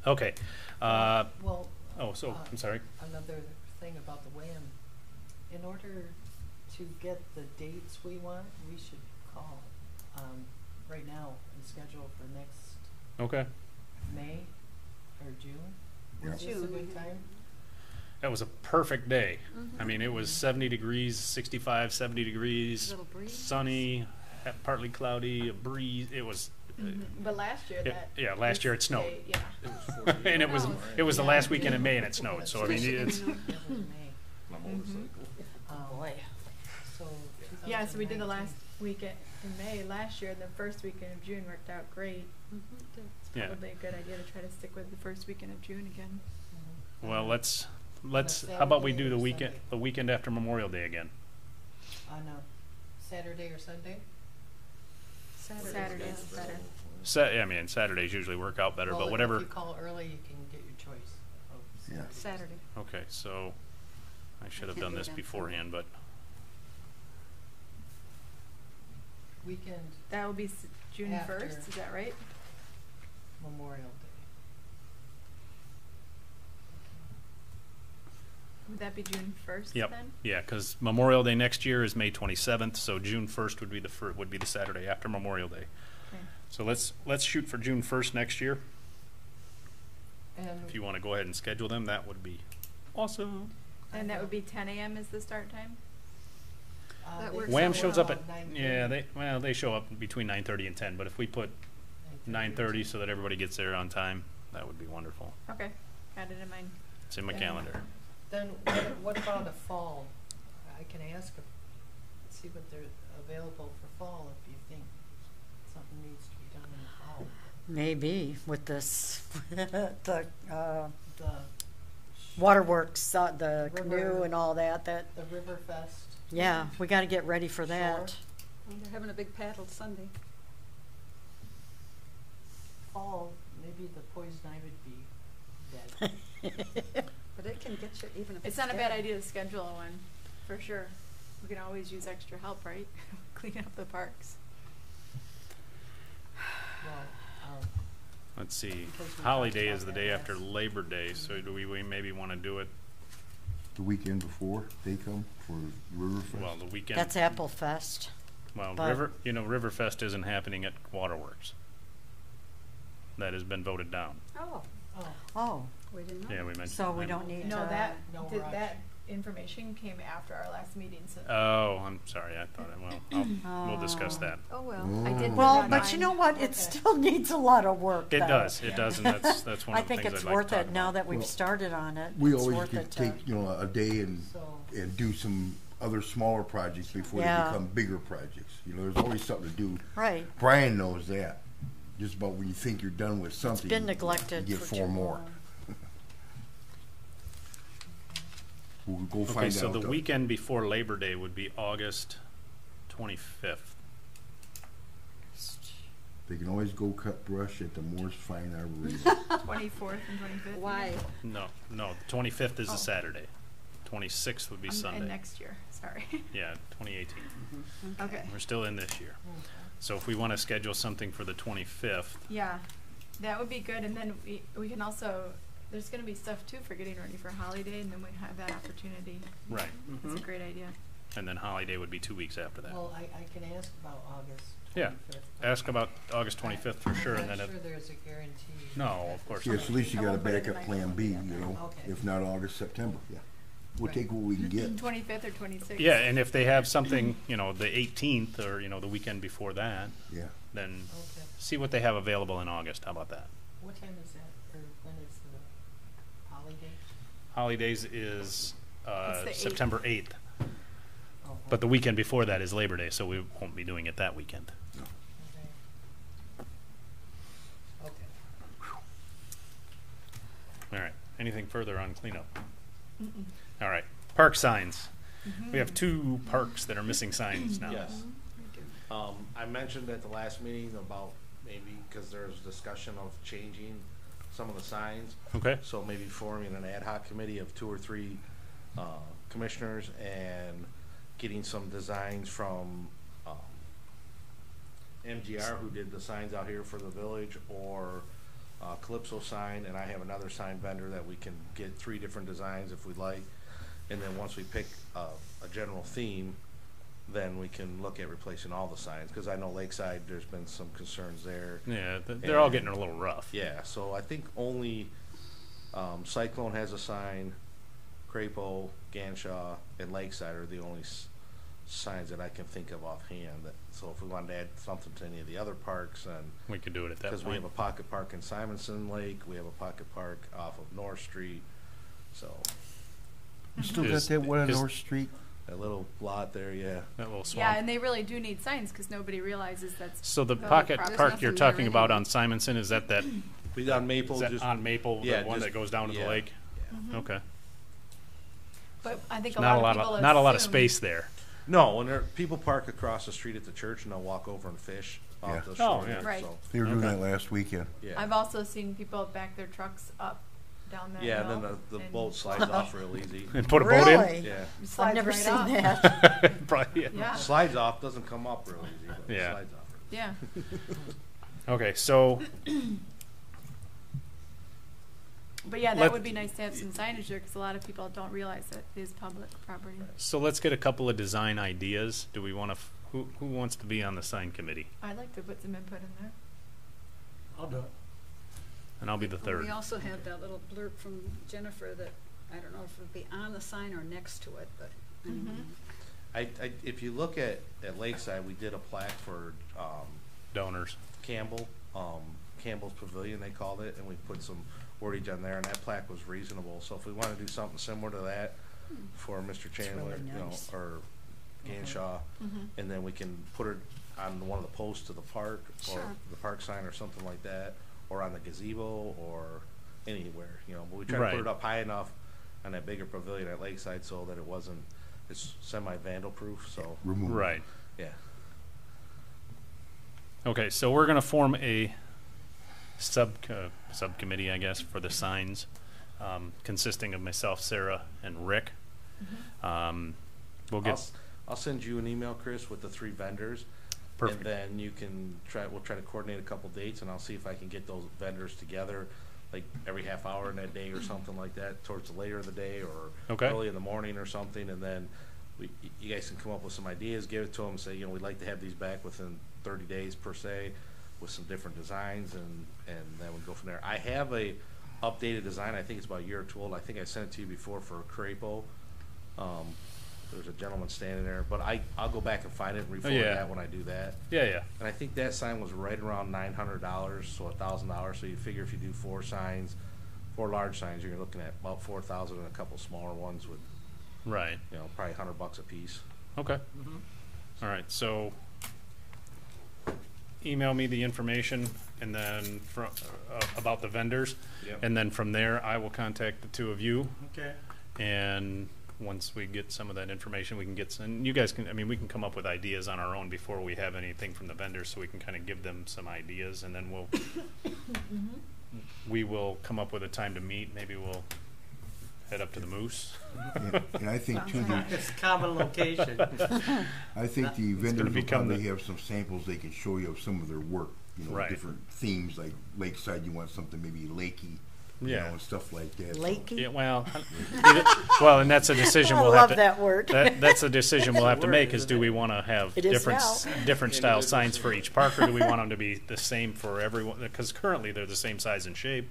okay. Well, So I'm sorry. another thing about the WHAM, in order to get the dates we want, we should call, right now and schedule for next Okay. May or June. Yeah. Is this a good time? That was a perfect day. I mean, it was 70 degrees, 65, 70 degrees, Little breeze. sunny, partly cloudy, a breeze. It was, But last year yeah, last year it snowed. Yeah. It was 40 and it was No, it was the yeah. last weekend in May and it snowed. So I mean, it's That was May. My motorcycle. Boy. So. Yeah, so we did the 2019. last weekend in May last year, and the first weekend of June worked out great. It's Yeah. probably a good idea to try to stick with the first weekend of June again. well. Let's Saturday how about we do or the weekend Sunday? the weekend after Memorial Day again? On a Saturday or Sunday? Saturday is better. I mean, Saturdays usually work out better, Well, but whatever. If you call early, you can get your choice of Yeah. Saturday. Okay, so I should have can't done do this it on beforehand, but Weekend That will be June After. 1st, is that right? Memorial Day. Would that be June 1st yep, then? yeah, because Memorial Day next year is May 27th, so June 1st would be the Saturday after Memorial Day. Okay. So let's shoot for June 1st next year. And If you want to go ahead and schedule them, that would be awesome. And that would be 10 a.m. is the start time? That they works Wham out shows well. up at 9:30. they show up between 9:30 and 10, but if we put 9:30 so that everybody gets there on time, that would be wonderful. Okay, got it in mind. It's in my Yeah. calendar. Then what about a fall? I can ask, see what they're available for fall if you think something needs to be done in the fall. Maybe with this, the The waterworks, the canoe River. and all that, the River Fest. yeah, we gotta get ready for that. Sure. Well, they're having a big paddle Sunday. fall, maybe the poison ivy would be dead. But it can get you even if It's not a bad dead. idea to schedule one, for sure. We can always use extra help, right? Clean up the parks. Well, Let's see, Because we holiday talked is the about day that after last- Labor Day, so do we maybe wanna do it, The weekend before they come for Riverfest. well, the weekend? That's Apple Fest. Well, but- Riverfest isn't happening at Waterworks. That has been voted down. Oh, oh, Oh, we didn't know. Yeah, we mentioned. so we that. don't need to. No, that, No did- rush. that information came after our last meeting, so. Oh, I'm sorry, I thought, we'll discuss that. Oh, well. I did put it Well, on but you mine. know what? It Okay. still needs a lot of work. It though. does, and that's one I of the think things it's I'd like worth to talk it now about. that we've Well, started on it. We It's always worth could it to- take, a day and so, do some other smaller projects before Yeah. they become bigger projects. There's always something to do. Right. Brian knows that. Just about when you think you're done with something, been neglected you get for four too more. long. We'll go Okay, find so out. the weekend before Labor Day would be August 25th. They can always go cut brush at the Morse Fine Arboretum. 24th and 25th. Why? No, the 25th is Oh. a Saturday. 26th would be And Sunday. next year, sorry. Yeah, 2018. Okay. We're still in this year. So if we want to schedule something for the 25th, Yeah, that would be good, and then we can also, there's gonna be stuff too for getting ready for holiday, and then we have that opportunity. right, It's a great idea. and then holiday would be 2 weeks after that. well, I can ask about August Yeah, 25th. ask about August 25th for sure, and I'm then not it, sure there's a guarantee. No, of course Yes, at least you I got a won't put it in backup my plan B, Okay. if not August, September, yeah. We'll Right. take what we can get. 25th or 26th. yeah, and if they have something, the 18th or, the weekend before that, Yeah. then Okay. see what they have available in August. How about that? What time is that, or when is the holiday? Holidays is It's the 8th. September 8th, Oh, but the weekend before that is Labor Day, so we won't be doing it that weekend. okay. Okay. All right, anything further on cleanup? All right, park signs. We have 2 parks that are missing signs now. Yes. I mentioned at the last meeting about maybe, because there's discussion of changing some of the signs. Okay, So maybe forming an ad hoc committee of 2 or 3 commissioners and getting some designs from MGR, who did the signs out here for the village, or Calypso Sign, and I have another sign vendor that we can get 3 different designs if we'd like. And then once we pick a general theme, then we can look at replacing all the signs, because I know Lakeside, there's been some concerns there. yeah, they're all getting a little rough. Yeah, so I think only Cyclone has a sign, Crapo, Ganshaw, and Lakeside are the only signs that I can think of offhand. So if we wanted to add something to any of the other parks, and We could do it at that because we point. have a pocket park in Simonson Lake, we have a pocket park off of North Street, so You still got Is- that one on is- North Street? that little lot there, yeah. That little Yeah, swamp. and they really do need signs, because nobody realizes that's. So the public pocket property. park you're nothing there talking about anyway. on Simonson, is that We on Maple, is that just on Maple, yeah, the one just- that goes down to the yeah. lake? Mhm. Okay. But I think Not a lot people of, not a lot of assume- space there. No, when people park across the street at the church and they'll walk over and fish Yeah. off the Oh, shore yeah. there, Right. so, They were doing Okay. that last weekend. yeah. I've also seen people back their trucks up down that Yeah, hill. and then the and boat slides off real easy. And put a boat in? Really? Yeah. it I've slides never right seen off. that. Probably, yeah. Yeah, Slides off, doesn't come up real easy, but it Yeah. slides off. yeah. Okay, so But yeah, that Let- would be nice to have some signage there, because a lot of people don't realize that it is public property. let's get a couple of design ideas. Do we want to? Who wants to be on the sign committee? I'd like to put some input in there. I'll do it. And I'll be the third. We also had that little blurb from Jennifer that, I don't know if it would be on the sign or next to it, but. If you look at Lakeside, we did a plaque for Donors. Campbell's Pavilion, they called it, and we put some wordage on there, and that plaque was reasonable. So if we want to do something similar to that for Mr. Chandler, really nice. Or Ganshaw, Mhm. and then we can put it on one of the posts of the park, or Sure. the park sign or something like that, or on the gazebo, or anywhere, But we tried to Right. put it up high enough on that bigger pavilion at Lakeside so that it's semi-vandal proof, so, Remove. Right. yeah. Okay, so we're going to form a subcommittee, I guess, for the signs, consisting of myself, Sarah, and Rick. We'll get I'll send you an email, Chris, with the 3 vendors. perfect. And then you can we'll try to coordinate a couple dates, and I'll see if I can get those vendors together, like every half hour in that day or something like that, towards the later of the day or Okay. early in the morning or something. And then you guys can come up with some ideas, give it to them, say, we'd like to have these back within 30 days per se, with some different designs, and then we go from there. I have a updated design. I think it's about a year or 2 old. I think I sent it to you before for Crapo. There's a gentleman standing there, but I'll go back and find it and reformat that when I do that. Yeah. And I think that sign was right around $900, so $1,000. So you figure if you do 4 signs, 4 large signs, you're looking at about 4,000, and a couple smaller ones with, Right. probably $100 a piece. Okay. All right. So email me the information, and then about the vendors, Yep. and then from there I will contact the 2 of you. Okay. And once we get some of that information, we can get some, you guys can, we can come up with ideas on our own before we have anything from the vendors, so we can kind of give them some ideas, and then we will come up with a time to meet. Maybe we'll head up to the Moose. And I think too, It's a common location. I think the vendors gonna will become probably the- have some samples they can show you of some of their work. Right. Different themes, like Lakeside, you want something maybe lakey, Yeah. and stuff like that. So- Lakey? Yeah, well, and that's a decision I we'll love have to. that word. That's a decision we'll have to Word, make, is isn't do it? we want to have It is different, now. different style signs for each park, or do we want them to be the same for everyone? Because currently they're the same size and shape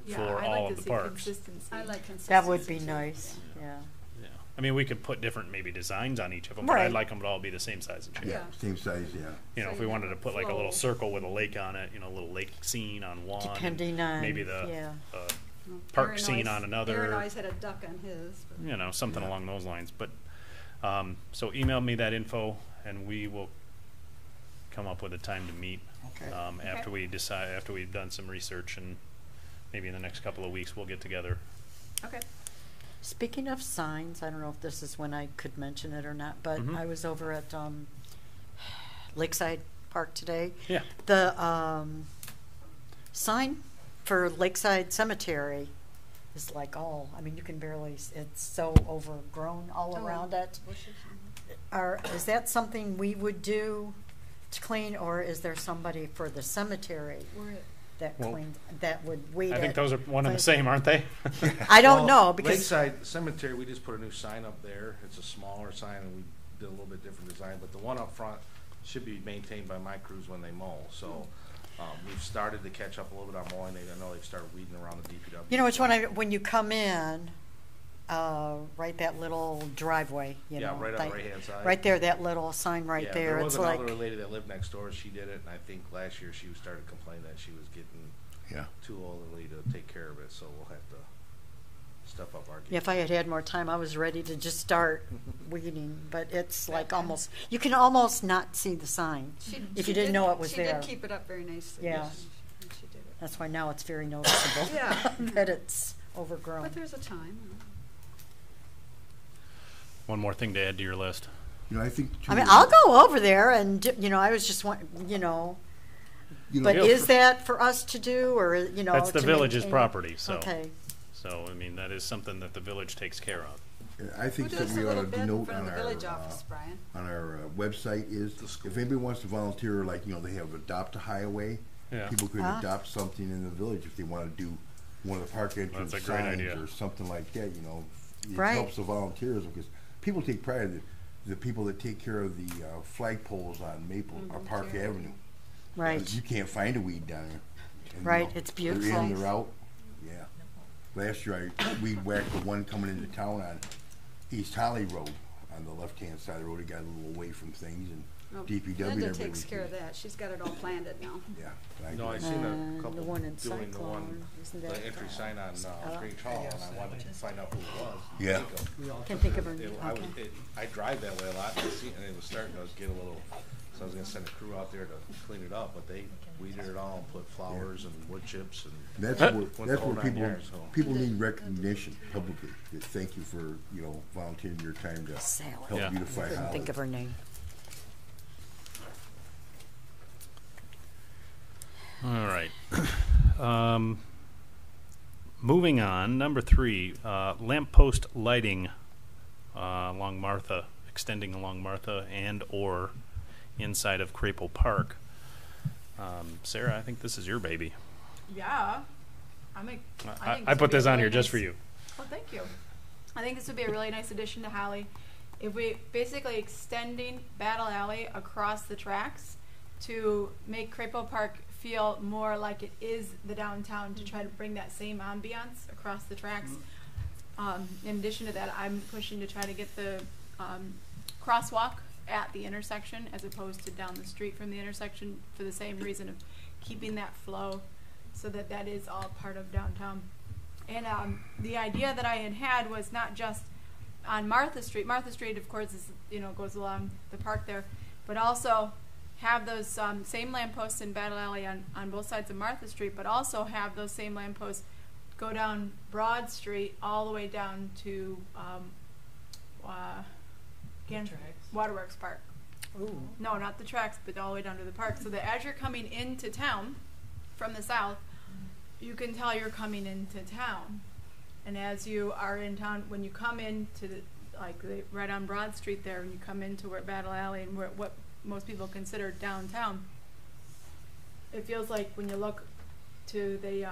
Yeah, for I all like of to the see parks. consistency. I like consistency. That would be too. nice, yeah. Yeah. We could put different maybe designs on each of them, but Right. I'd like them to all be the same size and shape. Yeah, same size, yeah. So If we you wanted to have put like a little flow. circle with a lake on it, a little lake scene on one. and Depending on, maybe the yeah. Well, park Aaron scene always- on another. Aaron always had a duck on his. But Something Yeah. along those lines. But so email me that info, and we will come up with a time to meet Okay. after we decide, after we've done some research, and maybe in the next couple of weeks we'll get together. Okay. Speaking of signs, I don't know if this is when I could mention it or not, but Mhm. I was over at Lakeside Park today. Yeah. The sign for Lakeside Cemetery is like you can barely, it's so overgrown all Oh. around it. bushes and- Is that something we would do to clean, or is there somebody for the cemetery We're- that Well, cleans, that would weed I think it? those are one and the But- same, aren't they? I don't Well, know, because, Lakeside Cemetery, we just put a new sign up there. It's a smaller sign, and we did a little bit different design, but the one up front should be maintained by my crews when they mow. So we've started to catch up a little bit on mowing. I know they've started weeding around the DPW. you know which one when you come in, right, that little driveway, Yeah, right on the right-hand side. right there, that little sign right Yeah, there, there was it's like, another lady that lived next door. She did it, and I think last year she started complaining that she was getting Yeah. too elderly to take care of it. So we'll have to step up our game. if I had had more time, I was ready to just start weeding, but it's like almost, you can almost not see the sign. She- If she you didn't did- know it was She there. did keep it up very nicely. Yeah. She did it. That's why now it's very noticeable. Yeah. That it's overgrown. But there's a time. One more thing to add to your list. I think too. I mean, I'll go over there and, I was just but Yeah. is that for us to do, or, That's the to village's maintain? property, so. Okay. So, that is something that the village takes care of. I Who think that does the we ought little to bit in denote front on of the village office, our, Brian? website is, if anybody wants to volunteer, like, they have Adopt a Highway. Yeah. People could Ah. adopt something in the village if they want to do one of the park entrance That's a great signs idea. or something like that, It Right. helps the volunteers, because people take pride in it. The people that take care of the flag poles on Maple, or Park Jerry. Avenue. Right. You can't find a weed down there. And, Right, it's They're beautiful. in, they're out, yeah. Last year, I weed whacked the one coming into town on East Holly Road, on the left-hand side of the road. It got a little away from things, and Oh, DPW Linda never takes really care of did. that. She's got it all planted now. Yeah. No, I seen a And couple the one in doing the one, Cyclone, isn't that? the entry sign on Grange Hall, and I wanted to find out who it was. Yeah. We all Can't took think of her. It, I drive that way a lot, and I see, and it was starting to get a little, so I was gonna send a crew out there to clean it up, but they weeded it all and put flowers and wood chips and. That's Huh? where, Went the that's whole where 9 people, yards, so. people need recognition publicly. That thank you for, volunteering your time to Sally. help Yeah. beautify Couldn't think Holly. of her name. All right. Moving on, number 3, lamppost lighting along Martha, extending along Martha and or inside of Crapo Park. Sarah, I think this is your baby. Yeah. I put this on here just for you. Oh, thank you. I think this would be a really nice addition to Holly. If we basically extending Battle Alley across the tracks to make Crapo Park feel more like it is the downtown, to try to bring that same ambiance across the tracks. In addition to that, I'm pushing to try to get the crosswalk at the intersection as opposed to down the street from the intersection, for the same reason of keeping that flow so that that is all part of downtown. And the idea that I had was not just on Martha Street. Martha Street, of course, is, goes along the park there, but also have those same lampposts in Battle Alley on both sides of Martha Street, but also have those same lampposts go down Broad Street all the way down to Waterworks Park. Ooh. No, not the tracks, but all the way down to the park. So that as you're coming into town from the south, you can tell you're coming into town. And as you are in town, when you come into right on Broad Street there, when you come into where Battle Alley and what most people consider downtown, it feels like when you look to the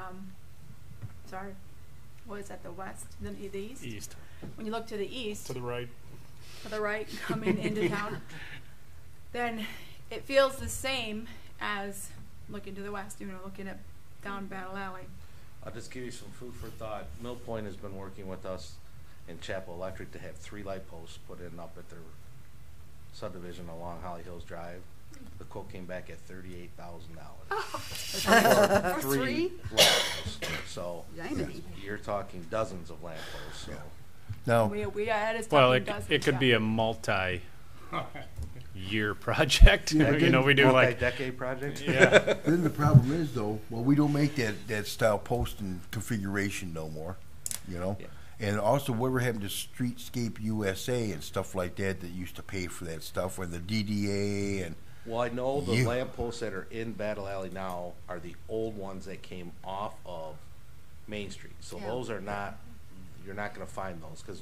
what is that, the west, the east? East. When you look to the east, To the right. coming into town, then it feels the same as looking to the west, looking at down Battle Alley. I'll just give you some food for thought. Mill Point has been working with us in Chapel Electric to have 3 light posts put in up at their subdivision along Holly Hills Drive. The quote came back at $38,000 For 3 3? light posts. So Yiminy. you're talking dozens of lamp posts. So. Yeah. Now, We that is Well, talking dozens, it could be yeah. a multi-year project. We do like, Multi-decade project. yeah. then the problem is though, we don't make that style post and configuration no more, Yeah. And also, whatever happened to Streetscape USA and stuff like that used to pay for that stuff, or the DDA and Well, I know the You- lamp posts that are in Battle Alley now are the old ones that came off of Main Street. So Yeah. those are not, you're not going to find those because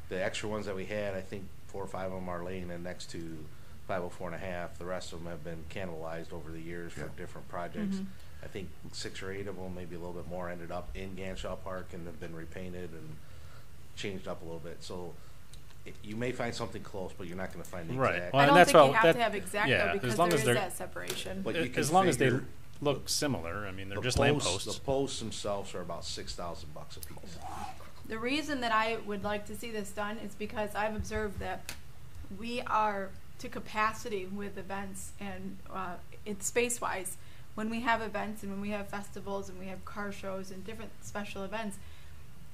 the extra ones that we had, I think 4 or 5 of them are laying in next to 504 and a half. The rest of them have been cannibalized over the years for Yeah. different projects. I think 6 or 8 of them, maybe a little bit more, ended up in Ganshaw Park and have been repainted and changed up a little bit. So you may find something close, but you're not going to find the Right. exact. Well, I and don't that's think you what- have that- to have exact yeah, though, as because long there as is they're- that separation. But you can As long as they figure look similar. I mean, they're the just posts- lampposts. The posts themselves are about $6,000 a piece. The reason that I would like to see this done is because I've observed that we are to capacity with events and it's space-wise. When we have events and when we have festivals and we have car shows and different special events,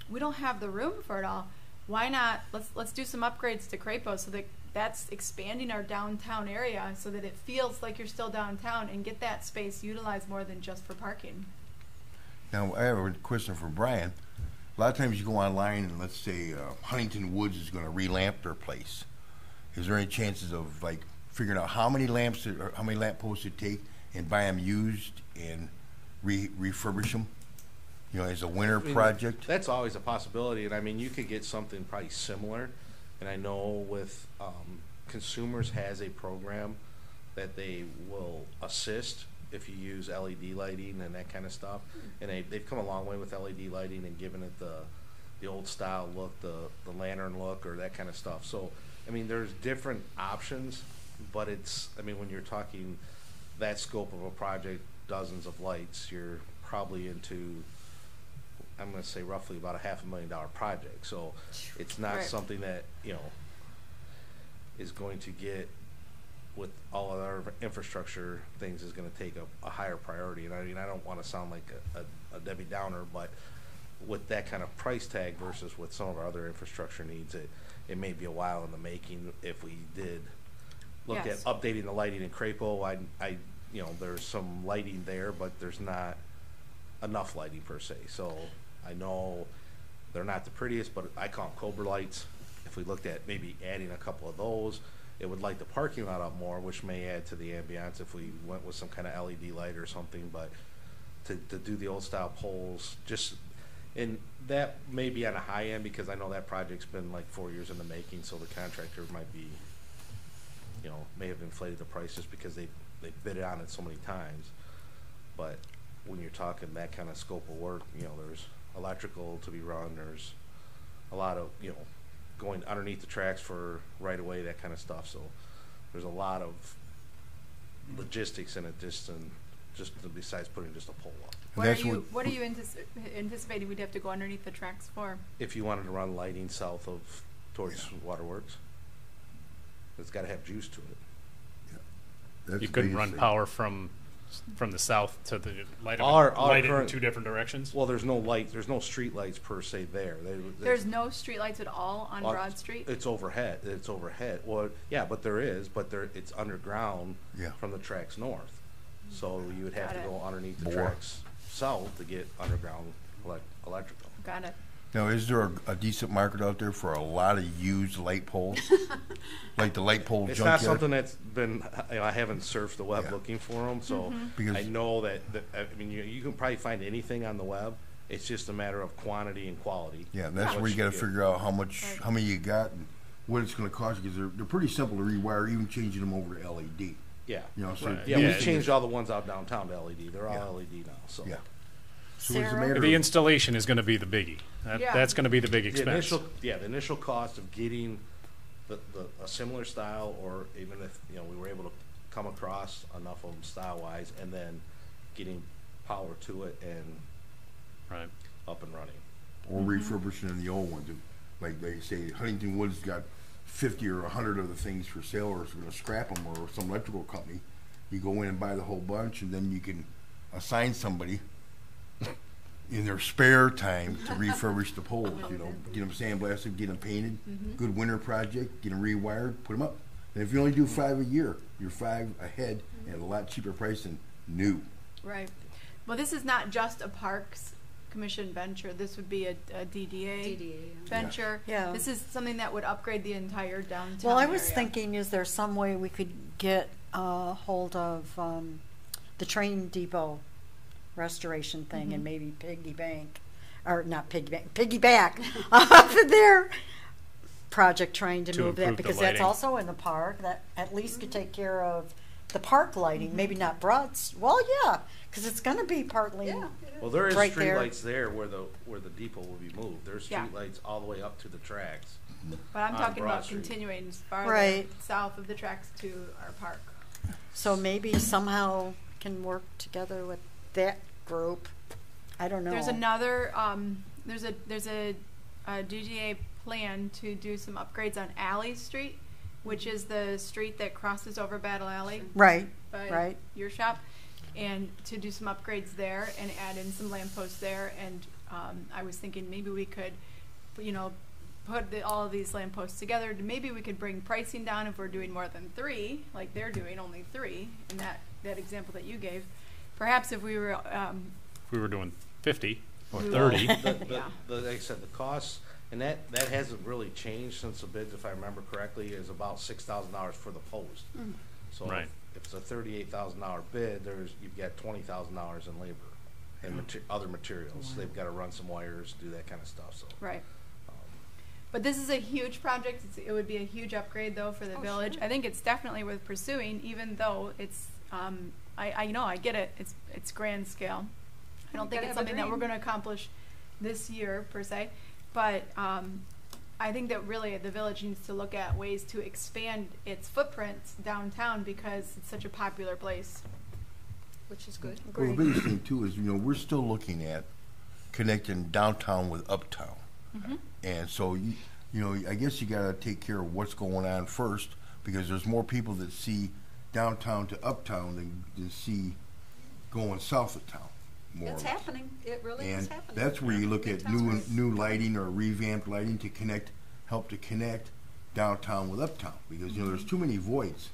we don't have the room for it all. Why not? Let's do some upgrades to Crapo so that that's expanding our downtown area so that it feels like you're still downtown and get that space utilized more than just for parking. Now, I have a question for Brian. A lot of times you go online and let's say Huntington Woods is going to relamp their place. Is there any chances of figuring out how many lamp posts it take and buy them used and refurbish them? As a winter project. That's always a possibility, and I mean, you could get something probably similar. And I know with Consumers has a program that they will assist if you use LED lighting and that kind of stuff. And they've come a long way with LED lighting and giving it the old style look, the lantern look, or that kind of stuff. So, I mean, there's different options, but when you're talking that scope of a project, dozens of lights, you're probably into, I'm going to say roughly about a $500,000 project. So it's not Right. something that, is going to get, with all of our infrastructure things, is going to take a higher priority. And I mean, I don't want to sound like a Debbie Downer, but with that kind of price tag versus with some of our other infrastructure needs, it may be a while in the making if we did look Yes. at updating the lighting in Crapo. There's some lighting there, but there's not enough lighting per se. So I know they're not the prettiest, but I call them Cobra lights. If we looked at maybe adding a couple of those, it would light the parking lot up more, which may add to the ambiance if we went with some kind of LED light or something. But to do the old style poles, and that may be on a high end because I know that project's been like 4 years in the making, so the contractor might be, may have inflated the price just because they bid on it so many times. But when you're talking that kind of scope of work, there's electrical to be run, there's a lot of, going underneath the tracks for right of way, that kind of stuff. So there's a lot of logistics in it, just besides putting just a pole up. What are you anticipating we'd have to go underneath the tracks for? If you wanted to run lighting south of towards Waterworks, it's got to have juice to it. That's You the couldn't biggest run thing. power from the south to the light it in current- 2 different directions. Well, there's no street lights per se there. There's no streetlights at all on Broad Street? It's overhead. Well, yeah, but there is, it's underground Yeah. from the tracks north. So you would have Got to it. go underneath the Bore. tracks south to get underground electrical. Got it. Now, is there a decent market out there for a lot of used light poles? Like the light pole It's junkyard? not something that's been, I haven't surfed the web Yeah. looking for them, so Because- I know that you can probably find anything on the web. It's just a matter of quantity and quality. Yeah, and that's What where you gotta get. figure out how many you got and what it's gonna cost you, because they're pretty simple to rewire, even changing them over to LED. Yeah. So Right. Yeah, Yeah, we changed all the ones out downtown to LED. They're all Yeah. LED now, so. Yeah. So it's a Sarah? matter The of, installation is going to be the biggie. Yeah. That's going to be the big The expense. initial cost of getting a similar style, or even if, we were able to come across enough of them style-wise, and then getting power to it and Right. up and running. or refurbishing the old ones. Like they say, Huntington Woods got 50 or 100 of the things for sale, or is gonna scrap them, or some electrical company. You go in and buy the whole bunch, and then you can assign somebody in their spare time to refurbish the poles, get them sandblasted, get them painted, good winter project, get them rewired, put them up. And if you only do 5 a year, you're 5 ahead at a lot cheaper price than new. Right. Well, this is not just a Parks Commission venture. This would be a DDA, DDA, yeah. venture. Yeah. This is something that would upgrade the entire downtown Well, I was area. thinking, is there some way we could get hold of the train depot restoration thing and maybe piggyback off of their project trying to To move that, improve the because that's lighting. also in the park. That at least could take care of the park lighting, maybe not Broad's. Well, yeah, because it's going to be partly. Yeah. Well, there is Right there. streetlights there where the depot will be moved. There's Yeah. streetlights all the way up to the tracks. But I'm on talking Broad about Street. continuing farther Right. south of the tracks to our park. So maybe somehow can work together with that group. I don't know. There's another there's a DGA plan to do some upgrades on Alley Street, which is the street that crosses over Battle Alley Right. by Right. your shop, and to do some upgrades there and add in some lampposts there. And I was thinking maybe we could, put all of these lampposts together. Maybe we could bring pricing down if we're doing more than 3, like they're doing only 3 in that example that you gave. Perhaps if we were If we were doing 50 or We 30. Yeah. Like I said, the costs, and that hasn't really changed since the bids, if I remember correctly, is about $6,000 for the post. So Right. if it's a $38,000 bid, you've got $20,000 in labor and other materials. They've got to run some wires, do that kind of stuff. So Right. But this is a huge project. It would be a huge upgrade, though, for the village. sure. I think it's definitely worth pursuing, even though it's. I know, I get it. It's grand scale. I don't think Gotta it's have a something that we're dream. going to accomplish this year per se, but I think that really the village needs to look at ways to expand its footprint downtown because it's such a popular place. Which is good. Well, the biggest thing too is, we're still looking at connecting downtown with uptown. And so, I guess you gotta take care of what's going on first, because there's more people that see downtown to uptown than see going south of town, more or It's less. happening. It really is And happening. that's where you look at Midtown's new great. lighting or revamped lighting to help to connect downtown with uptown, because there's too many voids.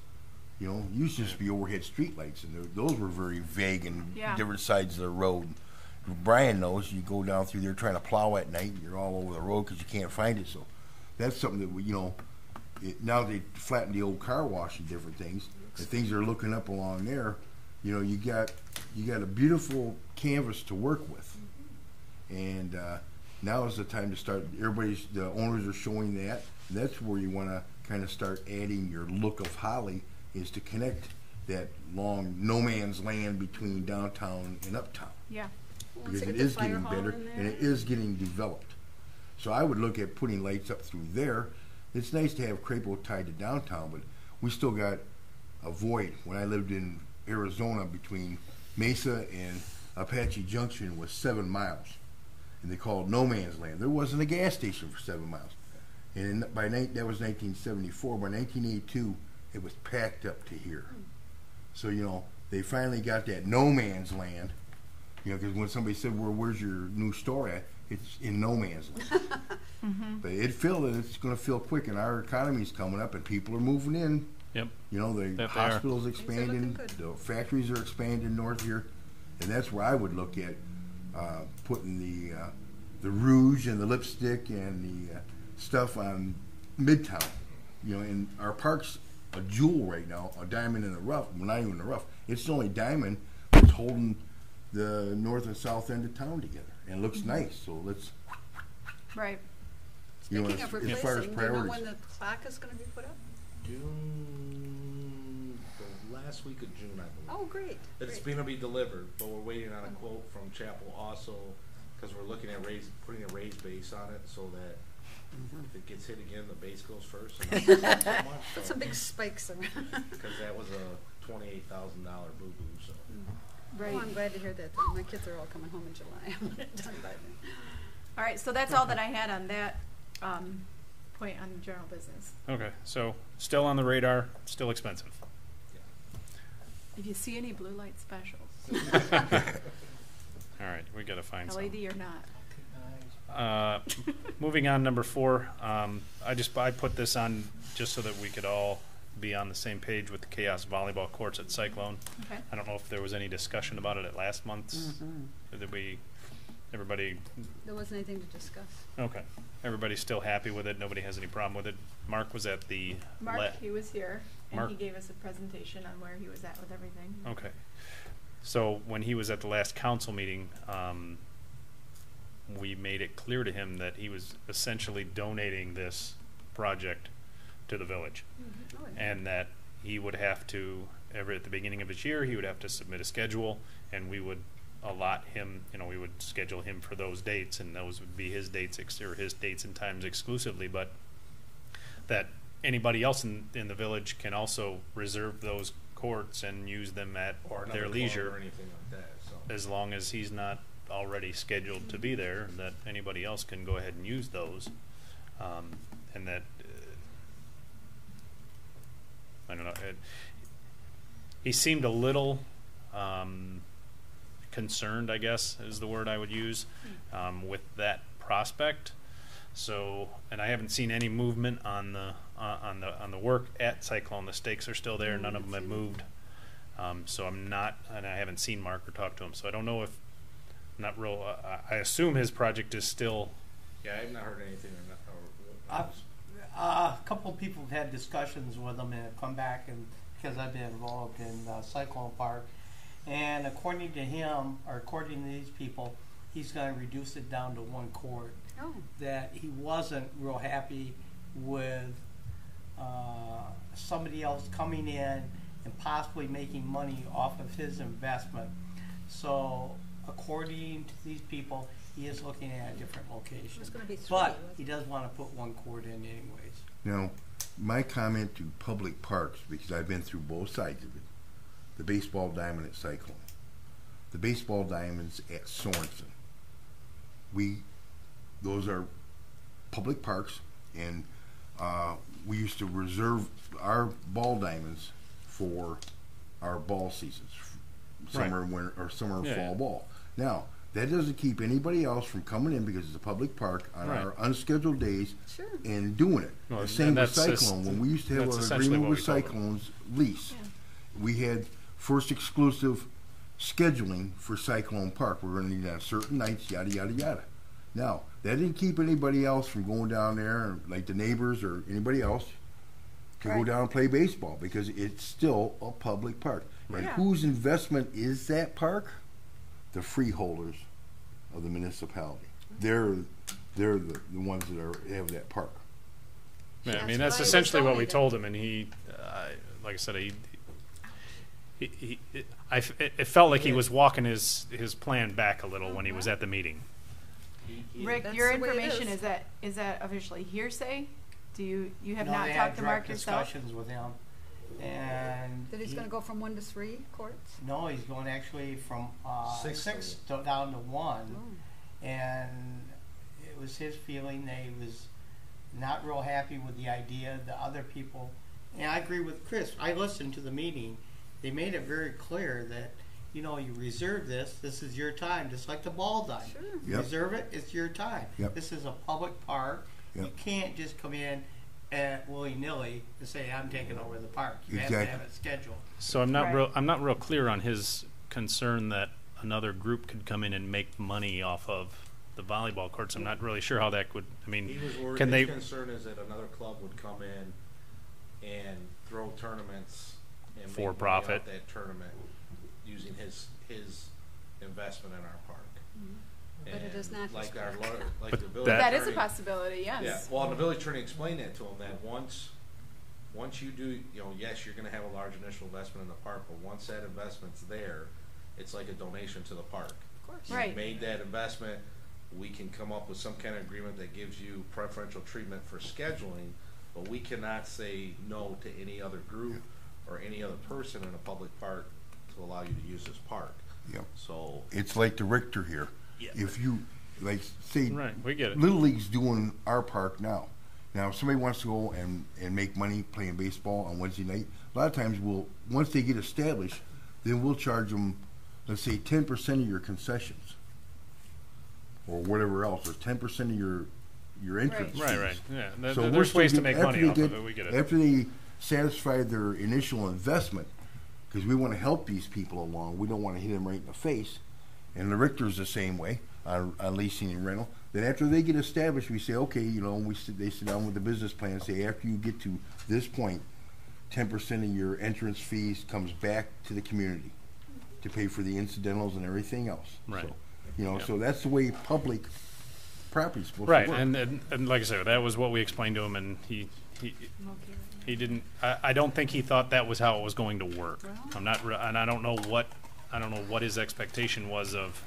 Used to just be overhead street lights, and those were very vague and Yeah. different sides of the road. Brian knows, you go down through there trying to plow at night, and you're all over the road because you can't find it. So that's something that now they flattened the old car wash and different things. The things are looking up along there. you know, you got a beautiful canvas to work with, and now is the time to start. The owners are showing that. That's where you want to kind of start adding your look of Holly, is to connect that long no man's land between downtown and uptown, Yeah. Once because they it get the is fire getting hall better in and there. it is getting developed. So I would look at putting lights up through there. It's nice to have Crapo tied to downtown, but we still got a void. When I lived in Arizona, between Mesa and Apache Junction was 7 miles, and they called it no man's land. There wasn't a gas station for 7 miles, and that was 1974. By 1982, it was packed up to here. So you know, they finally got that no man's land. You know, because when somebody said, "Well, where's your new store at?" It's in no man's land. But it filled, and it's going to fill quick, and our economy's coming up, and people are moving in. Yep. You know, the That they are. hospitals Things are expanding, looking the factories are expanding north here, and that's where I would look at putting the rouge and the lipstick and the stuff on Midtown. You know, and our park's a jewel right now, a diamond in the rough. Well, not even the rough. It's the only diamond that's holding the north and south end of town together, and it looks nice. So let's, Right. you know, Speaking of as far as replacing, do you know priorities. when the clock is gonna be put up? June, the last week of June, I believe. Oh, great, It's great. gonna be delivered, but we're waiting on a quote from Chapel also, because we're looking at putting a raised base on it, so that if it gets hit again, the base goes first. And not so much, Put some big spikes around. because that was a $28,000 boo-boo, so. Right. Oh, I'm glad to hear that, though. My kids are all coming home in July. I'm done by then. All right, so that's all that I had on that point on general business. Okay, so still on the radar, still expensive. If you see any blue light specials, All right, we gotta find some. LED or not. Moving on, number 4, I put this on just so that we could all be on the same page with the Chaos Volleyball courts at Cyclone. Okay. I don't know if there was any discussion about it at last month's. Everybody, There wasn't anything to discuss. okay. Everybody's still happy with it. Nobody has any problem with it. Mark was at the. Mark, he was here, and Mark- he gave us a presentation on where he was at with everything. Okay. So when he was at the last council meeting, we made it clear to him that he was essentially donating this project to the village. Oh, yeah. And that he would have to, at the beginning of each year, he would have to submit a schedule, and we would allot him, we would schedule him for those dates, and those would be his dates, or his dates and times exclusively, but that anybody else in the village can also reserve those courts and use them at Or another their club leisure, or anything like that, so. as long as he's not already scheduled to be there, that anybody else can go ahead and use those. And that, I don't know, he seemed a little concerned, I guess is the word I would use, with that prospect. So, and I haven't seen any movement on the work at Cyclone. The stakes are still there. None of them have moved. So and I haven't seen Mark or talked to him. So I don't know if, not real. I assume his project is still. Yeah, I've not heard anything or A couple of people have had discussions with him and have come back, and because I've been involved in Cyclone Park, and according to him, or according to these people, he's going to reduce it down to one court. Oh, That he wasn't real happy with somebody else coming in and possibly making money off of his investment. So according to these people, he is looking at a different location. it was gonna be 3. But wasn't he it? does want to put one court in anyways. Now, my comment to public parks, because I've been through both sides of it, the baseball diamond at Cyclone, the baseball diamonds at Sorensen. Those are public parks, and we used to reserve our ball diamonds for our ball seasons, summer and winter, or summer and Yeah, fall yeah. ball. Now, that doesn't keep anybody else from coming in because it's a public park on Right. our unscheduled days Sure. and doing it. Well, The same and with that's just- Cyclone. When we used to have that's an essentially agreement what with we told them. Cyclone's lease, Yeah. we had first exclusive scheduling for Cyclone Park. We're going to need it on certain nights, yada, yada, yada. Now, that didn't keep anybody else from going down there, like the neighbors or anybody else, to go Right. down and play baseball because it's still a public park. And Yeah. whose investment is that park? The freeholders of the municipality. They're the ones that have that park. Yeah, I That's mean, that's why it was essentially what we donated. told him, and he, like I said, it felt like he was walking his plan back a little when he was at the meeting. Rick, That's your the way it information, is. is that officially hearsay? Do you have No, not they talked had to Mark direct yourself? discussions with him, and That he's he- gonna go from 1 to 3 courts? No, he's going actually from Six six down to one, and it was his feeling that he was not real happy with the idea. The other people, and I agree with Chris. I listened to the meeting. They made it very clear that you reserve this. This is your time, just like the ball diamond. Sure. You Yep. reserve it. It's your time. Yep. This is a public park. You Yep. can't just come in willy nilly and say I'm taking over the park. You have to Exactly. have it scheduled. So I'm not Right. I'm not real clear on his concern that another group could come in and make money off of the volleyball courts. I'm not really sure how that would. I mean, He was worried, can they? his concern is that another club would come in and throw tournaments and make For money profit. off that tournament using his investment in our park. But it is not his like park. like But the village that- That is a attorney- possibility, yes. Yeah, well, and the village attorney explained that to him, that once you do, yes, you're gonna have a large initial investment in the park, but once that investment's there, it's like a donation to the park. Of course. Right. You've made that investment, we can come up with some kind of agreement that gives you preferential treatment for scheduling, but we cannot say no to any other group or any other person in a public park to allow you to use this park. Yep. So, It's like the Richter here. Yeah. If you, like, say, Right, we get it. Little League's doing our park now. Now, if somebody wants to go and make money playing baseball on Wednesday night, a lot of times once they get established, then we'll charge them, let's say, 10% of your concessions. Or whatever else, or 10% of your entrance fees. Right. Yeah. So we're There's ways to still make getting- money after off they of get- it. We get it. After they satisfy their initial investment, because we want to help these people along, we don't want to hit them right in the face. And the Richter's the same way on leasing and rental. Then after they get established, we say, okay, they sit down with the business plan and say, after you get to this point, 10% of your entrance fees comes back to the community to pay for the incidentals and everything else. Right. So, Yeah. so that's the way public property is supposed Right, to work. and like I said, that was what we explained to him, and he didn't. I don't think he thought that was how it was going to work. I'm not, and I don't know what his expectation was of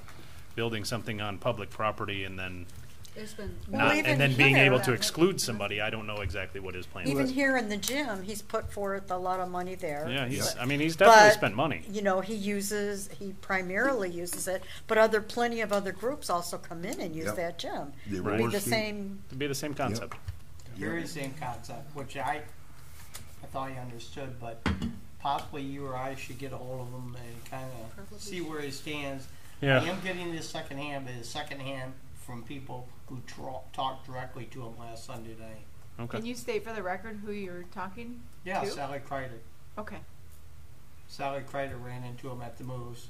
building something on public property and then There's been. Well, even being here- able to exclude somebody. I don't know exactly what his plan Even was. here in the gym, he's put forth a lot of money there. Yeah, he's. But- I mean, he's definitely but, spent money. he primarily uses it, but plenty of other groups also come in and use Yep. that gym. They Right. Be roller the skate. same, It'd be the same concept. Very same concept, which I thought you understood, but possibly you or I should get a hold of him and kind of Probably. see where he stands. Yeah. I am getting this secondhand, but it's secondhand from people who talked directly to him last Sunday night. Okay. Can you state for the record who you're talking Yeah, to? Sally Kreider. Okay. Sally Kreider ran into him at the Moose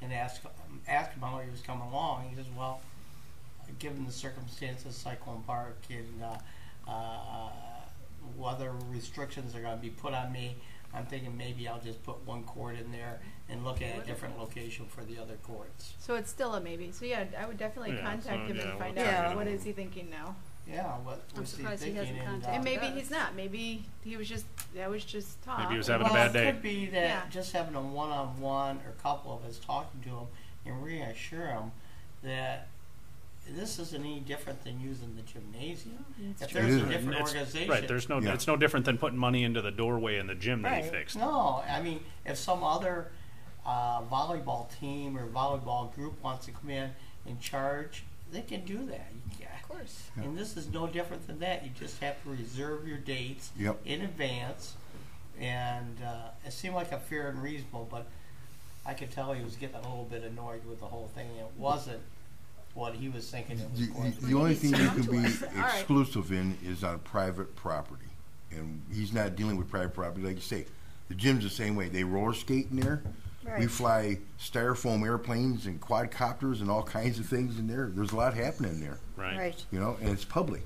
and asked him how he was coming along. He says, well, given the circumstances, Cyclone Park and weather restrictions are going to be put on me, I'm thinking maybe I'll just put one court in there and look at a different location for the other courts. So it's still a maybe. So yeah, I would definitely Yeah, contact so, him yeah, and find we'll out try to- what is he thinking now. Yeah, what I'm was he surprised he thinking? hasn't And, contacted And maybe us. he's not. Maybe he was just that was just talk. Maybe he was having a well, bad day. it could be that Yeah. just having a one-on-one or couple of us talking to him and reassure him that this isn't any different than using the gymnasium. If there's It a is. different It's- organization, Right. There's no. Yeah. It's no different than putting money into the doorway in the gym that he Right. fixed. no, I mean, if some other volleyball team or volleyball group wants to come in and charge, they can do that. Of course. And this is no different than that. You just have to reserve your dates Yep. in advance. And it seemed like a fair and reasonable, but I could tell he was getting a little bit annoyed with the whole thing. It wasn't what he was thinking it was going to be. The only thing you can be right. exclusive in is on private property. And he's not dealing with private property. Like you say, the gym's the same way. They roller skate in there. We Right. fly styrofoam airplanes and quadcopters and all kinds of things in there. There's a lot happening there, Right. right. and it's public.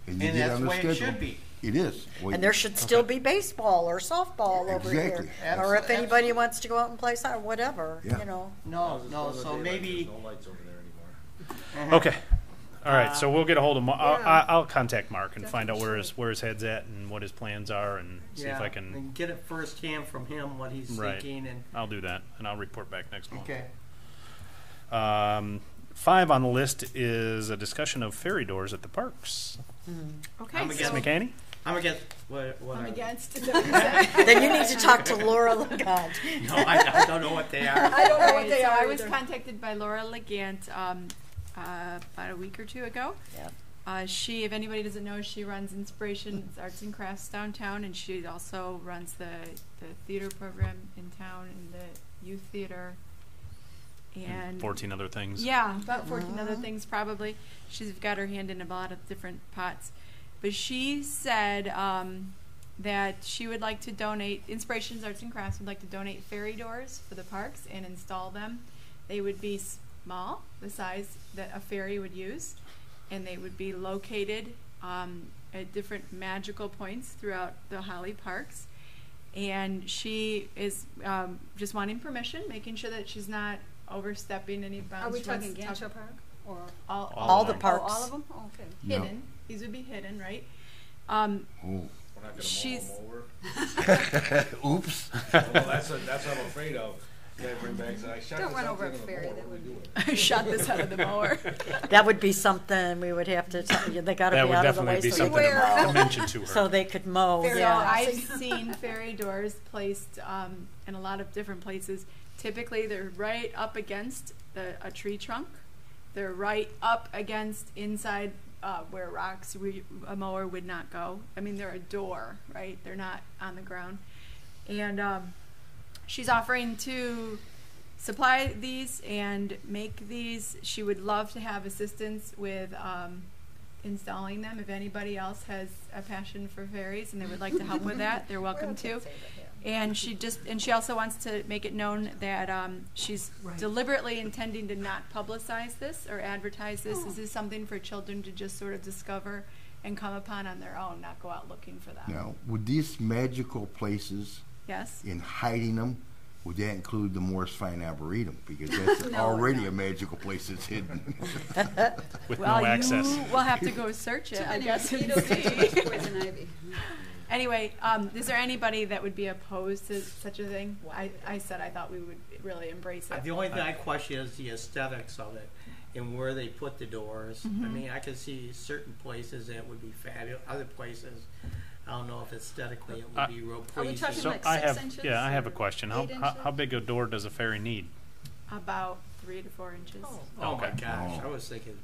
And you And get that's on the the way schedule. it should be. It is. Well, And there should still be baseball or softball over Exactly. here. Or if anybody wants to go out and play soccer, whatever, Yeah. you know. No, so maybe, There's no lights over there anymore. Okay. All right, so we'll get a hold of Mark. Yeah. I'll contact Mark and find out where his head's at and what his plans are, and see if yeah, I can. and get it firsthand from him, what he's Right. thinking, and, I'll do that, and I'll report back next month. okay. 5 on the list is a discussion of ferry doors at the parks. Okay, I'm so against- Ms. McCanny? I'm against, what I'm are- against. Is that what you said? Then you need to talk to Laura Legant. No, I don't know what they are. I don't know what Alright, they so are I was either. contacted by Laura Legant about a week or two ago. Yep. She, if anybody doesn't know, she runs Inspiration Arts and Crafts downtown, and she also runs the theater program in town and the youth theater. And 14 other things. yeah, about 14 other things probably. She's got her hand in a lot of different pots. But she said that she would like to donate, Inspirations Arts and Crafts would like to donate ferry doors for the parks and install them. They would be small, the size that a ferry would use, and they would be located at different magical points throughout the Holly parks. And she is just wanting permission, making sure that she's not overstepping any bounds. Are we She wants talking to talk- Ganshaw Park or All the of them. parks. Oh, all of them? Oh, okay. No. Hidden. These would be hidden, right? Oh. We're not gonna She's- mow them over. Oops. Well, that's what I'm afraid of. You gotta bring back, I shot Don't this run out over a there in the ferry, mower, that what do would we do? Shot this out of the mower. That would be something we would have to tell you. They got to That be would out of the definitely way be so, something Beware. to mention to her. so they could mow. Very So Yeah. I've seen ferry doors placed in a lot of different places. Typically, they're right up against a tree trunk. They're right up against inside where a mower would not go. I mean, they're a door, right? They're not on the ground. And she's offering to supply these and make these. She would love to have assistance with installing them. If anybody else has a passion for ferries and they would like to help with that, they're welcome to. And she also wants to make it known that she's deliberately intending to not publicize this or advertise this. This is something for children to just sort of discover and come upon on their own, not go out looking for them. Now, would these magical places, Yes? in hiding them, would that include the Morris Fine Arboretum? Because that's No, already no. a magical place that's hidden. With Well, no access. you will have to go search it, Too I many guess, and mosquitoes and too much see. poison ivy. Anyway, is there anybody that would be opposed to such a thing? I said I thought we would really embrace it. The only thing I question is the aesthetics of it and where they put the doors. Mm-hmm. I mean, I could see certain places that would be fabulous, other places, I don't know if aesthetically it would be real Are we pleasing. talking So like I 6 have, inches yeah, I have a or question. 8 How inches? big a door does a ferry need? About 3 to 4 inches. Oh my Okay. gosh, I was thinking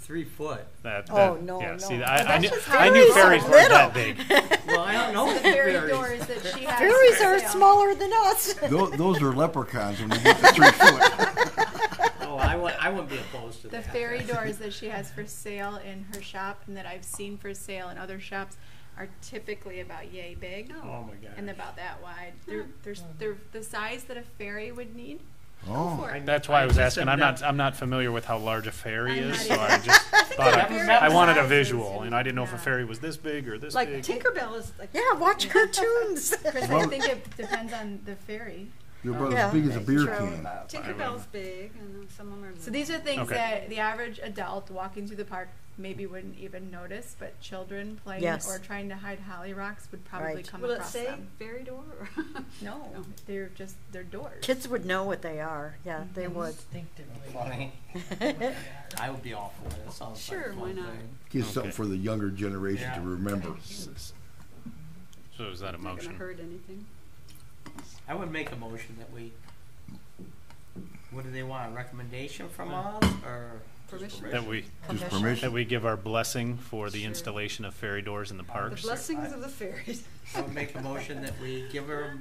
3 foot. Oh, no, yeah, no. See, But I knew, just I knew ferries ferries are weren't that little. big. Well, I don't know The ferry ferries. doors that she has. Ferries for are sale. smaller than us. Those are leprechauns when they get to 3 foot. Oh, I wouldn't be opposed to The that. ferry doors that she has for sale in her shop and that I've seen for sale in other shops are typically about yay big Oh my gosh. and about that wide. They're the size that a ferry would need. Oh, That's why I was just asking. am I'm not familiar with how large a ferry I'm is, not so either. I just thought I wanted a sizes, visual, and I didn't know if a yeah. ferry was this big or this Like big. Tinkerbell is like. Yeah, watch cartoons. Chris, I think it depends on the ferry. they're about Yeah. as big as a beer True. can. Tinkerbell's big and some of them are. So these are things Okay. that the average adult walking through the park maybe wouldn't even notice, but children playing Yes. or trying to hide holly rocks would probably Right. come Will it across say them. ferry door? No, they're doors. Kids would know what they are. Yeah, they would. Funny. I would be all for it. It sounds Sure, like a fun why not? thing. Give something for the younger generation Yeah. to remember. So is that a Not gonna motion? hurt anything. I would make a motion that we, what do they want, a recommendation from us, or? Permission. That we Just permission. give our blessing for the Sure. installation of ferry doors in the The parks. blessings of the fairies. I would make a motion that we give her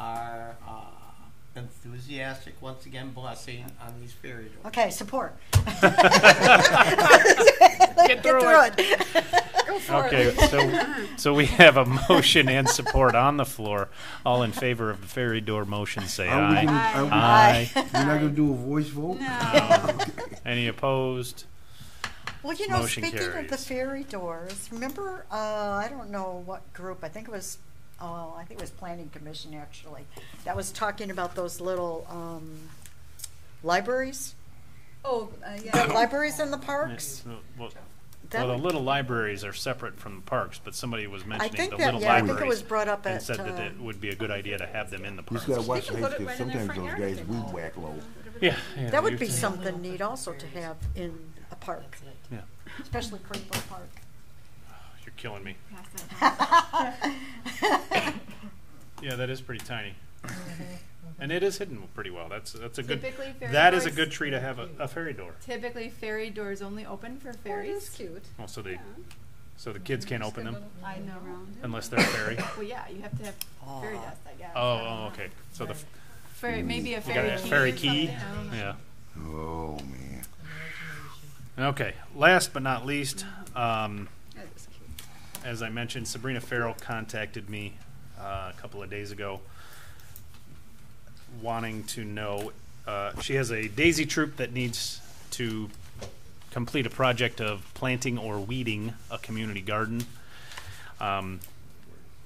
our enthusiastic, once again, blessing on these ferry doors. Okay, support. Get through it. Go for Okay, it. so we have a motion and support on the floor. All in favor of the ferry door motion, say Are we aye. gonna, are we, Aye. You're not gonna do a voice vote? No. Any opposed? Well, you know, Motion speaking of the carries. ferry doors, remember, I don't know what group, I think it was Planning Commission actually, that was talking about those little, libraries? Oh, The yeah. libraries in the parks? Well, That the would- little libraries are separate from the parks, but somebody was I mentioning think the that, little yeah, I libraries. think it was brought up and at, said that it would be a good idea to have them in the You parks. just gotta watch can the put heights, it 'cause right in their sometimes front those yard guys if they weed want. whack low. Yeah. that would you- be something neat also to have in a park, Yeah, especially Creekville Park. you're killing me. Pass that. Yeah, that is pretty tiny. And it is hidden pretty well. That's a good, Typically, ferry that is a doors- good tree to have a ferry door. Typically, ferry doors only open for Oh, it is ferries. cute. Well, so they, Yeah. so the kids can't open them I know. Around it. unless they're a ferry. Well, yeah, you have to have ferry dust, I guess. Oh, okay. So the, Ferry, maybe a you got ferry a key. ferry or key? something, I don't know. Yeah. Oh, man. Okay, last but not least, That is cute. as I mentioned, Sabrina Farrell contacted me a couple of days ago wanting to know, she has a daisy troop that needs to complete a project of planting or weeding a community garden.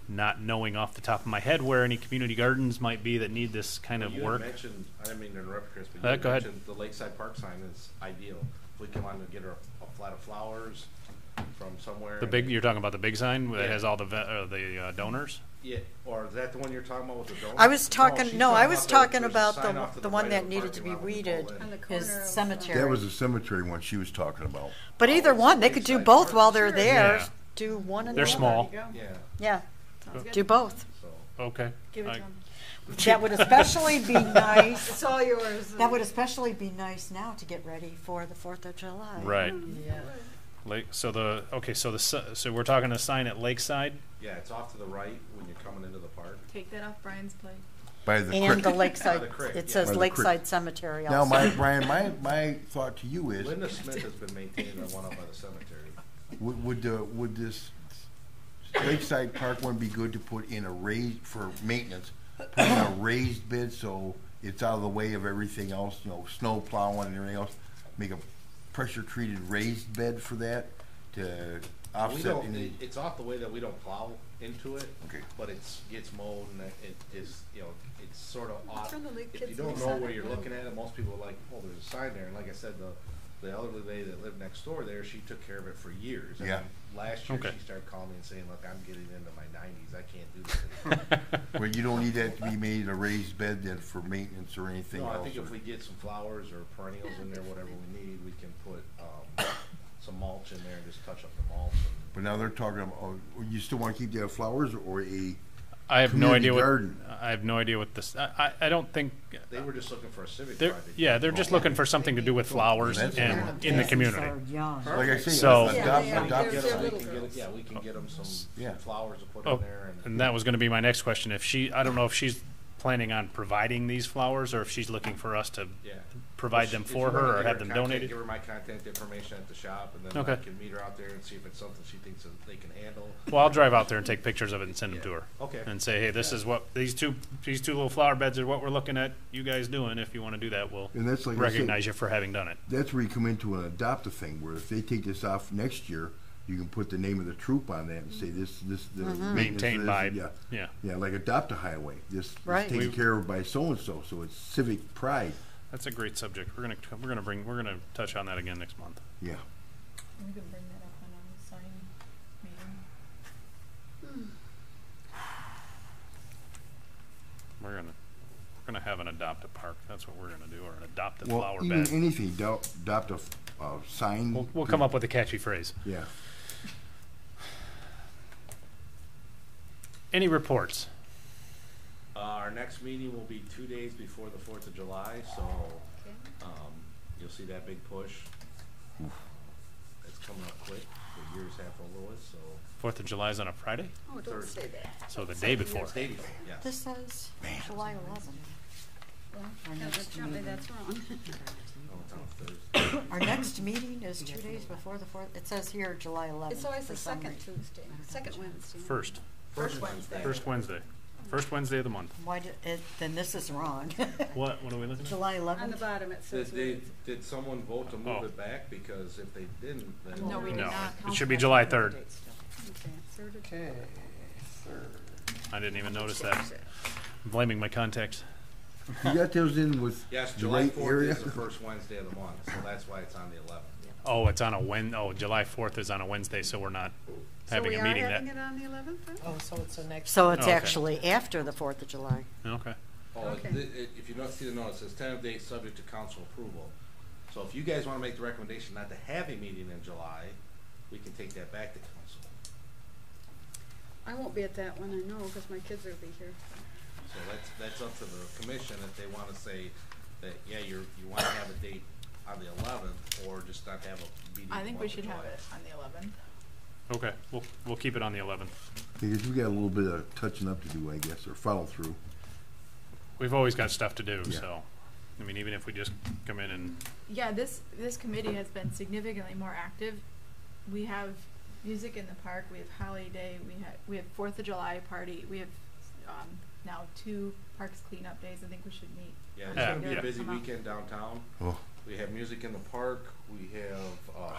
Not knowing off the top of my head where any community gardens might be that need this kind of You had work. mentioned, I didn't mean to interrupt, Chris, but Go you had ahead. mentioned the Lakeside Park sign is ideal. If we come on and get her a flat of flowers from somewhere. The big, you're talking about the big sign that Yeah. has all the donors? Yeah, or is that the one you're talking about with the donors? I was she's talking, no, I was talking there's a about sign off to the one right that of needed to be parking lot when you pull weeded, in. On the corner is of, cemetery. That was the cemetery one she was talking about. But either it's one, they could do Lakeside both Park. while they're Sure. there. Yeah. Do one and They're the other. small. There you go. Yeah, Yeah, Sounds good. do both. so. Okay. Give it I- to 'em. That would especially be nice. It's all yours. That would especially be nice now to get ready for the 4th of July. Right. Yeah. Lake, so so we're talking a sign at Lakeside? Yeah, it's off to the right when you're coming into the park. Take that off Brian's plate. By the And creek. the Lakeside, By the creek, it yeah. says By the Lakeside creek. Cemetery Now, also. Brian, my thought to you is, Linda Smith has been maintaining the one up by the cemetery. would this Lakeside Park one be good to put in a raised, for maintenance, put in a raised bed so it's out of the way of everything else, you know, snow plowing and everything else? Make a pressure treated raised bed for that to We offset don't, any? it's off the way that we don't plow into it. Okay. But gets mowed and it is, you know, it's sort of off. Turn the lake If you kids don't loose know on where it, you're yeah. looking at it, most people are like, oh, there's a sign there. And like I said, the elderly lady that lived next door there, she took care of it for years. And Yeah. then last year, Okay. she started calling me and saying, look, I'm getting into my 90s. I can't do this anymore. Well, you don't need that to be made a raised bed then for maintenance or anything No, else? I think if or- we get some flowers or perennials in there, whatever we need, we can put some mulch in there and just touch up the mulch. But now they're talking about, oh, you still want to keep that flowers or a? I have no Community idea garden. I have no idea what this, I don't think, They were just looking for a civic they're, project. yeah, they're just looking for something to do with flowers That's and good. in the community. Are young. Like I say, So- Yeah, adopt, they are. adopt They're some. little We can get girls. yeah, we can get them some Yeah. flowers to put Oh, in there. and that was gonna be my next question. If she, I don't know if she's planning on providing these flowers or if she's looking for us to Yeah. provide them If for you wanna her or give have them contact, donated. Give her my contact information at the shop, and then Okay. I can meet her out there and see if it's something she thinks that they can handle. Well, I'll drive out there and take pictures of it and send them Yeah. to her. Okay. And say, hey, this is what, these two little flower beds are what we're looking at you guys doing. If you wanna do that, we'll And that's like I said, recognize you for having done it. that's where you come into an adopt a thing, where if they take this off next year, you can put the name of the troop on that and say this, the maintenance of Maintained this, by, yeah. yeah. Yeah, like adopt a highway, this Right. is taken We- care of by so-and-so, so it's civic pride, That's a great subject. We're gonna touch on that again next month. yeah. We can bring that up on a sign meeting. We're gonna have an adopt a park. That's what we're gonna do, or an adopt a Well, flower even bed. anything, adopt a sign. We'll come up with a catchy phrase. Yeah. Any reports? Our next meeting will be 2 days before the 4th of July, so you'll see that big push. It's coming up quick. The year's half over with, so 4th of July is on a Friday, Oh, don't say that. so the day before. it's day before, yes. This says July 11th. Well, Our yeah, next that's probably, that's wrong. Oh, it's on Thursday. Our next meeting is 2 days before the 4th. It says here July 11th. It's always for the some second reason. Tuesday, second Wednesday. First First Wednesday. Wednesday. First Wednesday of the month. Why did it, then this is wrong. What are we looking at? July On the 11th? bottom it says. Did someone vote to move Oh. it back? Because if they didn't, then. No, we did No, not. it should be July 3rd. Okay, third of Okay, third. I didn't even notice that. I'm blaming my contacts. You got those in with Yes, the July right 4th area? is the first Wednesday of the month, so that's why it's on the 11th. Oh, it's on a Oh, July 4th is on a Wednesday, so we're not having a meeting So we are that. having it on the 11th then? Oh, so it's the next. So it's Okay. actually after the 4th of July. Okay. Oh, Okay. if you don't see the notice, it says tentative date subject to council approval. So if you guys wanna make the recommendation not to have a meeting in July, we can take that back to council. I won't be at that one, I know, because my kids will be here. So that's up to the commission if they wanna say that, yeah, you wanna have a date on the 11th, or just not have a meeting. I think the we month of should have July. it on the 11th. Okay, we'll keep it on the 11th. Because we got a little bit of touching up to do, I guess, or follow through. We've always got stuff to do, Yeah. so, I mean, even if we just come in and, Yeah, this committee has been significantly more active. We have music in the park, we have Holiday Day, we have 4th of July party, we have now 2 parks cleanup days. I think we should meet. Yeah, it's Yeah, gonna be yeah. a busy Come out. weekend downtown. Oh, We have music in the park, we have, a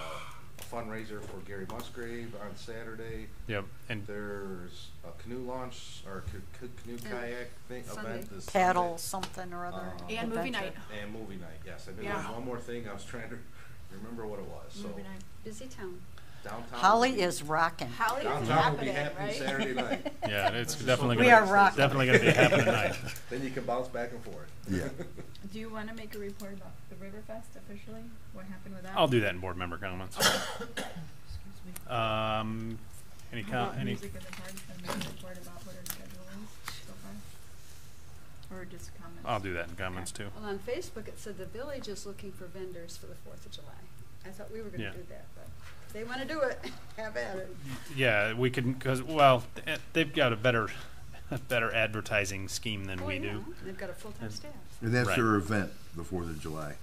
fundraiser for Gary Musgrave on Saturday. yep, and There's a canoe launch, or canoe Yeah. kayak thing, Sunday. event this Paddle Sunday. something or other. And movie night. And movie night, yes. I knew there Yeah. was one more thing, I was trying to remember what it was, so. Movie night. Busy town. Downtown. Holly is rocking. Holly is Downtown will be happening, happening right? Saturday night. yeah, it's definitely We gonna, are rocking. definitely gonna be happening tonight. Then you can bounce back and forth. yeah. Do you want to make a report about the Riverfest officially? What happened with that? I'll do that in board member comments. Excuse me. Any How about any, music in the park? Can I make a report about what our schedule is so far? Or just comments? I'll do that in comments too. Well, on Facebook, it said the village is looking for vendors for the 4th of July. I thought we were gonna Yeah. do that, but if they wanna do it, have at it. Yeah, we can, cause, well, they've got a better advertising scheme than Oh, we yeah, do. they've got a full-time And- staff. And that's Right. their event, the 4th of July.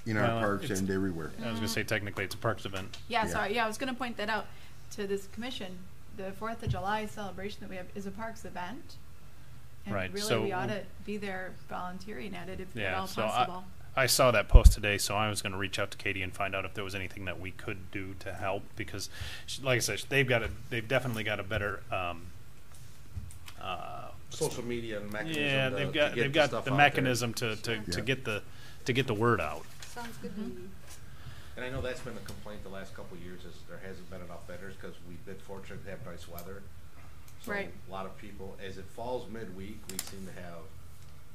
In our Well, parks it's- and everywhere. I was gonna say technically it's a parks event. Yeah, Yeah. sorry. Yeah, I was going to point that out to this commission. The 4th of July celebration that we have is a parks event. And Right, really, so- we ought to be there volunteering at it if at Yeah, all so possible. I saw that post today, so I was going to reach out to Katie and find out if there was anything that we could do to help because, like I said, they've definitely got a better. Social media and mechanism. Yeah, to- they've to got get they've got stuff the out there. mechanism to Yeah. get the word out. Sounds good to me. And I know that's been a complaint the last couple of years is there hasn't been enough vendors because we've been fortunate to have nice weather. So Right. a lot of people, as it falls midweek, we seem to have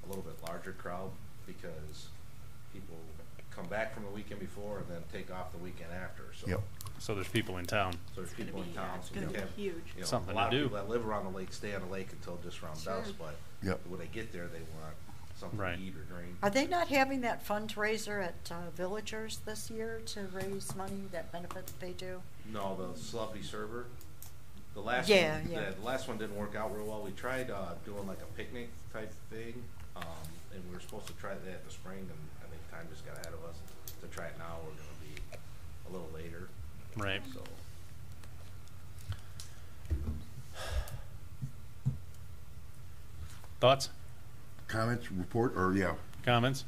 a little bit larger crowd because people come back from the weekend before and then take off the weekend after. So, Yep. So there's people in town. so there's It's gonna people in be- town. it's So gonna we be have, huge. you know, Something a lot to of do. people that live around the lake stay on the lake until just around Sure. dusk. But Yep. when they get there, they want something Right. to eat or drink. Are they not having that fundraiser at Villagers this year to raise money, that benefit that they do? No, the celebrity server. The last Yeah, one, yeah. the last one didn't work out real well. We tried doing like a picnic type thing, and we were supposed to try that at the spring, and I think time just got ahead of us. To try it now, we're going to be a little later. Right. So Thoughts? Comments, report, or yeah. Comments?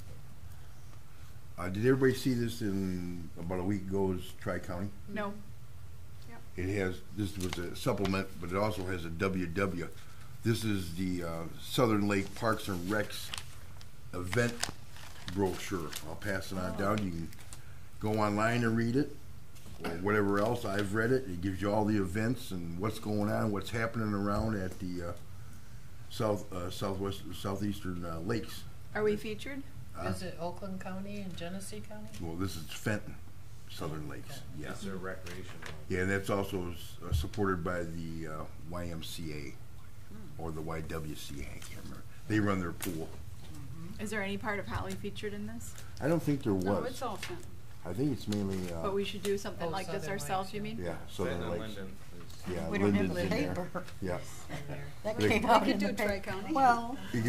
Did everybody see this in about a week ago's Tri-County? No. It has, this was a supplement, but it also has a WW. This is the Southern Lake Parks and Recs event brochure. I'll pass it on down. You can go online and read it, or whatever else. I've read it. It gives you all the events and what's going on, what's happening around at the southeastern lakes. Are we featured? Is it Oakland County and Genesee County? Well, this is Fenton, Southern Lakes. Yeah. it's their recreation. Yeah, and that's also supported by the YMCA or the YWCA. I can't remember. They run their pool. Is there any part of Holly featured in this? I don't think there was. No, it's all fun. I think it's mainly. But we should do something Oh, like this Southern ourselves, Lakes, you mean? Yeah, Southern Fenton and Lakes. Linden is- Yeah, We don't have Linden's the in there. paper. Yeah, That They- came They out could in do the paper. Tri-County. Well, it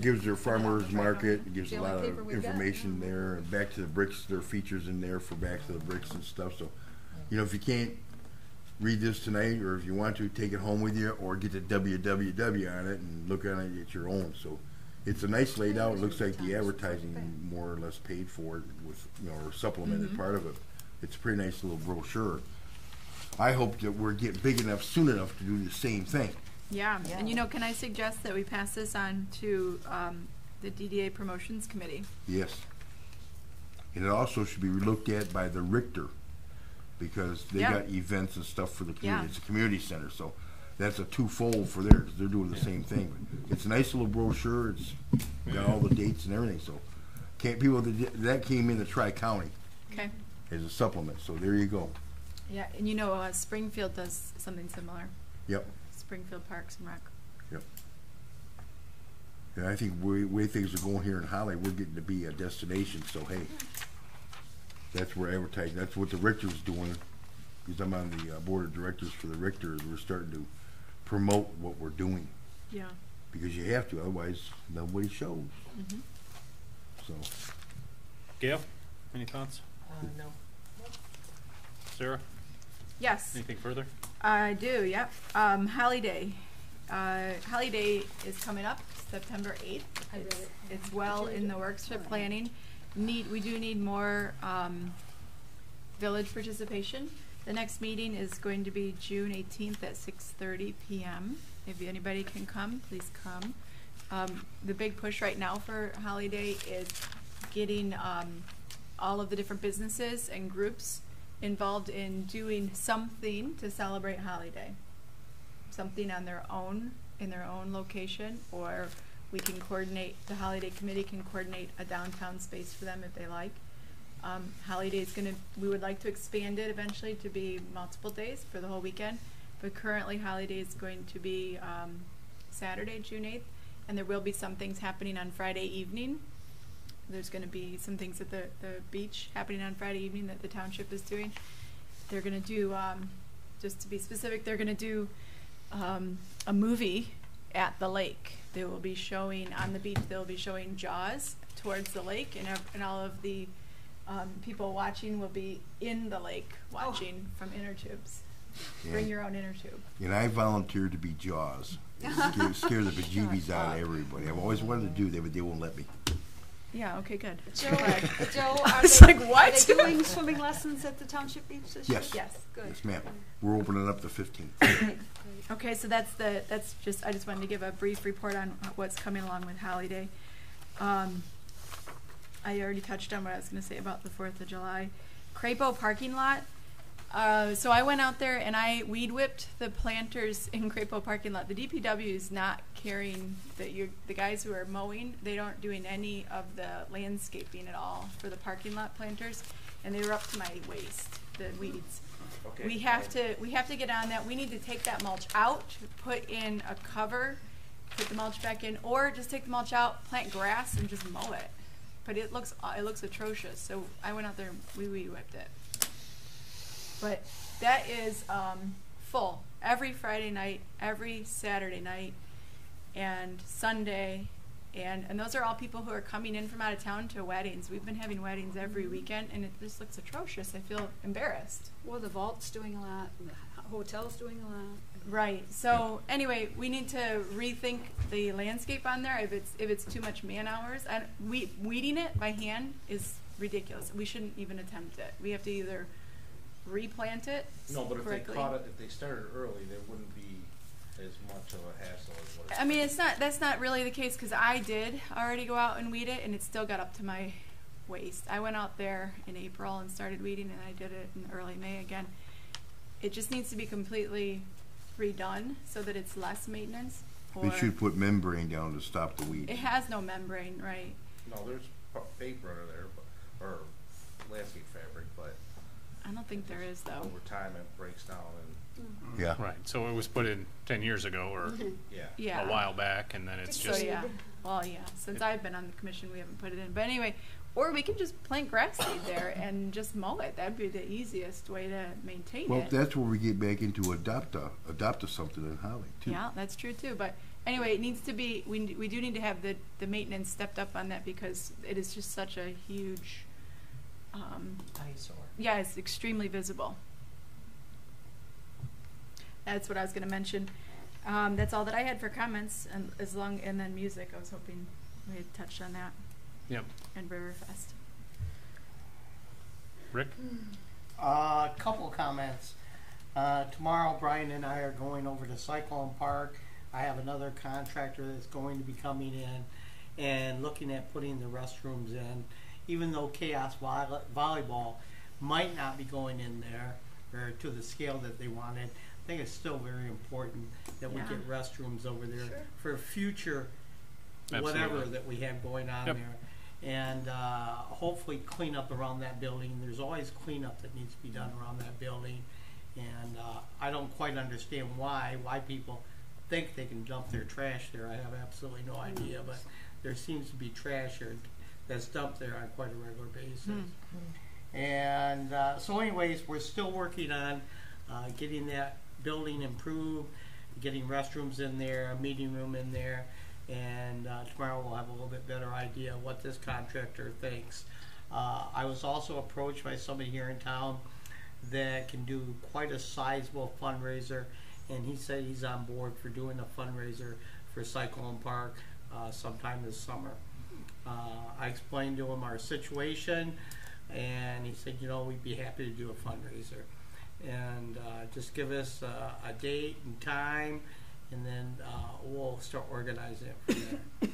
gives their farmers market. It gives The a only lot paper of we've got. information there. And Back to the Bricks, there are features in there for Back to the Bricks and stuff. So, you know, if you can't read this tonight, or if you want to, take it home with you, or get the www on it and look on it at your own. So it's a nice laid out. It looks like the advertising more or less paid for it with, or supplemented part of it. It's a pretty nice little brochure. I hope that we're getting big enough soon enough to do the same thing. Yeah, and can I suggest that we pass this on to the DDA Promotions Committee? Yes. And it also should be looked at by the Richter, because they got events and stuff for the community. Yeah. It's a community center, so that's a twofold for theirs. They're doing the same thing. It's a nice little brochure. It's got all the dates and everything. So people that came in the Tri-County Okay. as a supplement. So there you go. Yeah, and Springfield does something similar. Yep. Springfield Parks and Rec. Yep. And I think way things are going here in Holly, we're getting to be a destination. So hey, that's where advertising. That's what the Richter's doing. Because I'm on the board of directors for the Richter. We're starting to promote what we're doing. Yeah. Because you have to, otherwise nobody shows. Mm-hmm. So. Gail, any thoughts? No. Sarah, Yes. anything further? I do, yep. Holly Day. Holly Day is coming up September 8th. I read it. It's well in the works for planning. We do need more village participation. The next meeting is going to be June 18th at 6:30 p.m. If anybody can come, please come. The big push right now for Holly Day is getting all of the different businesses and groups involved in doing something to celebrate Holly Day. Something on their own, in their own location, or we can coordinate, the Holly Day Committee can coordinate a downtown space for them if they like. Holly Day is we would like to expand it eventually to be multiple days for the whole weekend, but currently Holly Day is going to be Saturday, June 8th, and there will be some things happening on Friday evening. There's going to be some things at the beach happening on Friday evening that the township is doing. They're going to do, just to be specific, they're going to do a movie at the lake. They will be showing, on the beach, they'll be showing Jaws towards the lake, and all of the people watching will be in the lake watching from inner tubes. Yeah. Bring your own inner tube. And I volunteered to be Jaws. Scare the bejeebies out of everybody. I've always wanted to do that, but they won't let me. Yeah, okay, good. Joe, I are was they, like, what? are they doing swimming lessons at the township beach this year? Yes. Yes. Good. Yes, ma'am. We're opening up the 15th. Okay, so I just wanted to give a brief report on what's coming along with Holly Day. I already touched on what I was going to say about the 4th of July. Crapo parking lot. So I went out there and I weed whipped the planters in Crapo parking lot. The DPW is not carrying, the guys who are mowing, they aren't doing any of the landscaping at all for the parking lot planters, and they were up to my waist, the weeds. Okay. We have to get on that. We need to take that mulch out, put in a cover, put the mulch back in, or just take the mulch out, plant grass, and just mow it. But it looks atrocious. So I went out there and we weed whipped it. But that is full every Friday night, every Saturday night, and Sunday, and those are all people who are coming in from out of town to weddings. We've been having weddings every weekend, and it just looks atrocious. I feel embarrassed. Well, the vault's doing a lot, and the hotel's doing a lot. Right. So anyway, we need to rethink the landscape on there. If it's too much man hours, weeding it by hand is ridiculous. We shouldn't even attempt it. We have to either replant it No, but if correctly. they caught it, if they started early, there wouldn't be as much of a hassle as what. I mean, that's not really the case, because I did already go out and weed it, and it still got up to my waist. I went out there in April and started weeding, and I did it in early May again. It just needs to be completely redone so that it's less maintenance. They should put membrane down to stop the weeds. It has no membrane, right? No, there's paper under there, or landscape fabric, but I don't think there is, though. over time it breaks down and, Yeah. Right, so it was put in 10 years ago or yeah. Yeah. a while back, and then it's So just, yeah, well, yeah. Since I've been on the commission, we haven't put it in. But anyway, or we can just plant grass seed there and just mow it. That'd be the easiest way to maintain Well, it. that's where we get back into adopt a something in Holly too. Yeah, that's true too. But anyway, it needs to be. We do need to have the maintenance stepped up on that, because it is just such a huge. Eyesore. Yeah, it's extremely visible. That's what I was gonna mention. That's all that I had for comments, and and then music, I was hoping we had touched on that, Yep. and Riverfest. Rick? A couple comments. Tomorrow, Brian and I are going over to Cyclone Park. I have another contractor that's going to be coming in and looking at putting the restrooms in. Even though Chaos Volleyball might not be going in there or to the scale that they wanted, I think it's still very important that we Yeah. get restrooms over there for future whatever Absolutely. that we have going on Yep. there. And hopefully clean up around that building. There's always cleanup that needs to be done around that building. And I don't quite understand why people think they can dump their trash there. I have absolutely no idea, but there seems to be trash here that's dumped there on quite a regular basis. And so anyways, we're still working on getting that building improved, getting restrooms in there, a meeting room in there, and tomorrow we'll have a little bit better idea of what this contractor thinks. I was also approached by somebody here in town that can do quite a sizable fundraiser, and he said he's on board for doing a fundraiser for Cyclone Park sometime this summer. I explained to him our situation, and he said, you know, we'd be happy to do a fundraiser. And just give us a date and time, and then we'll start organizing it from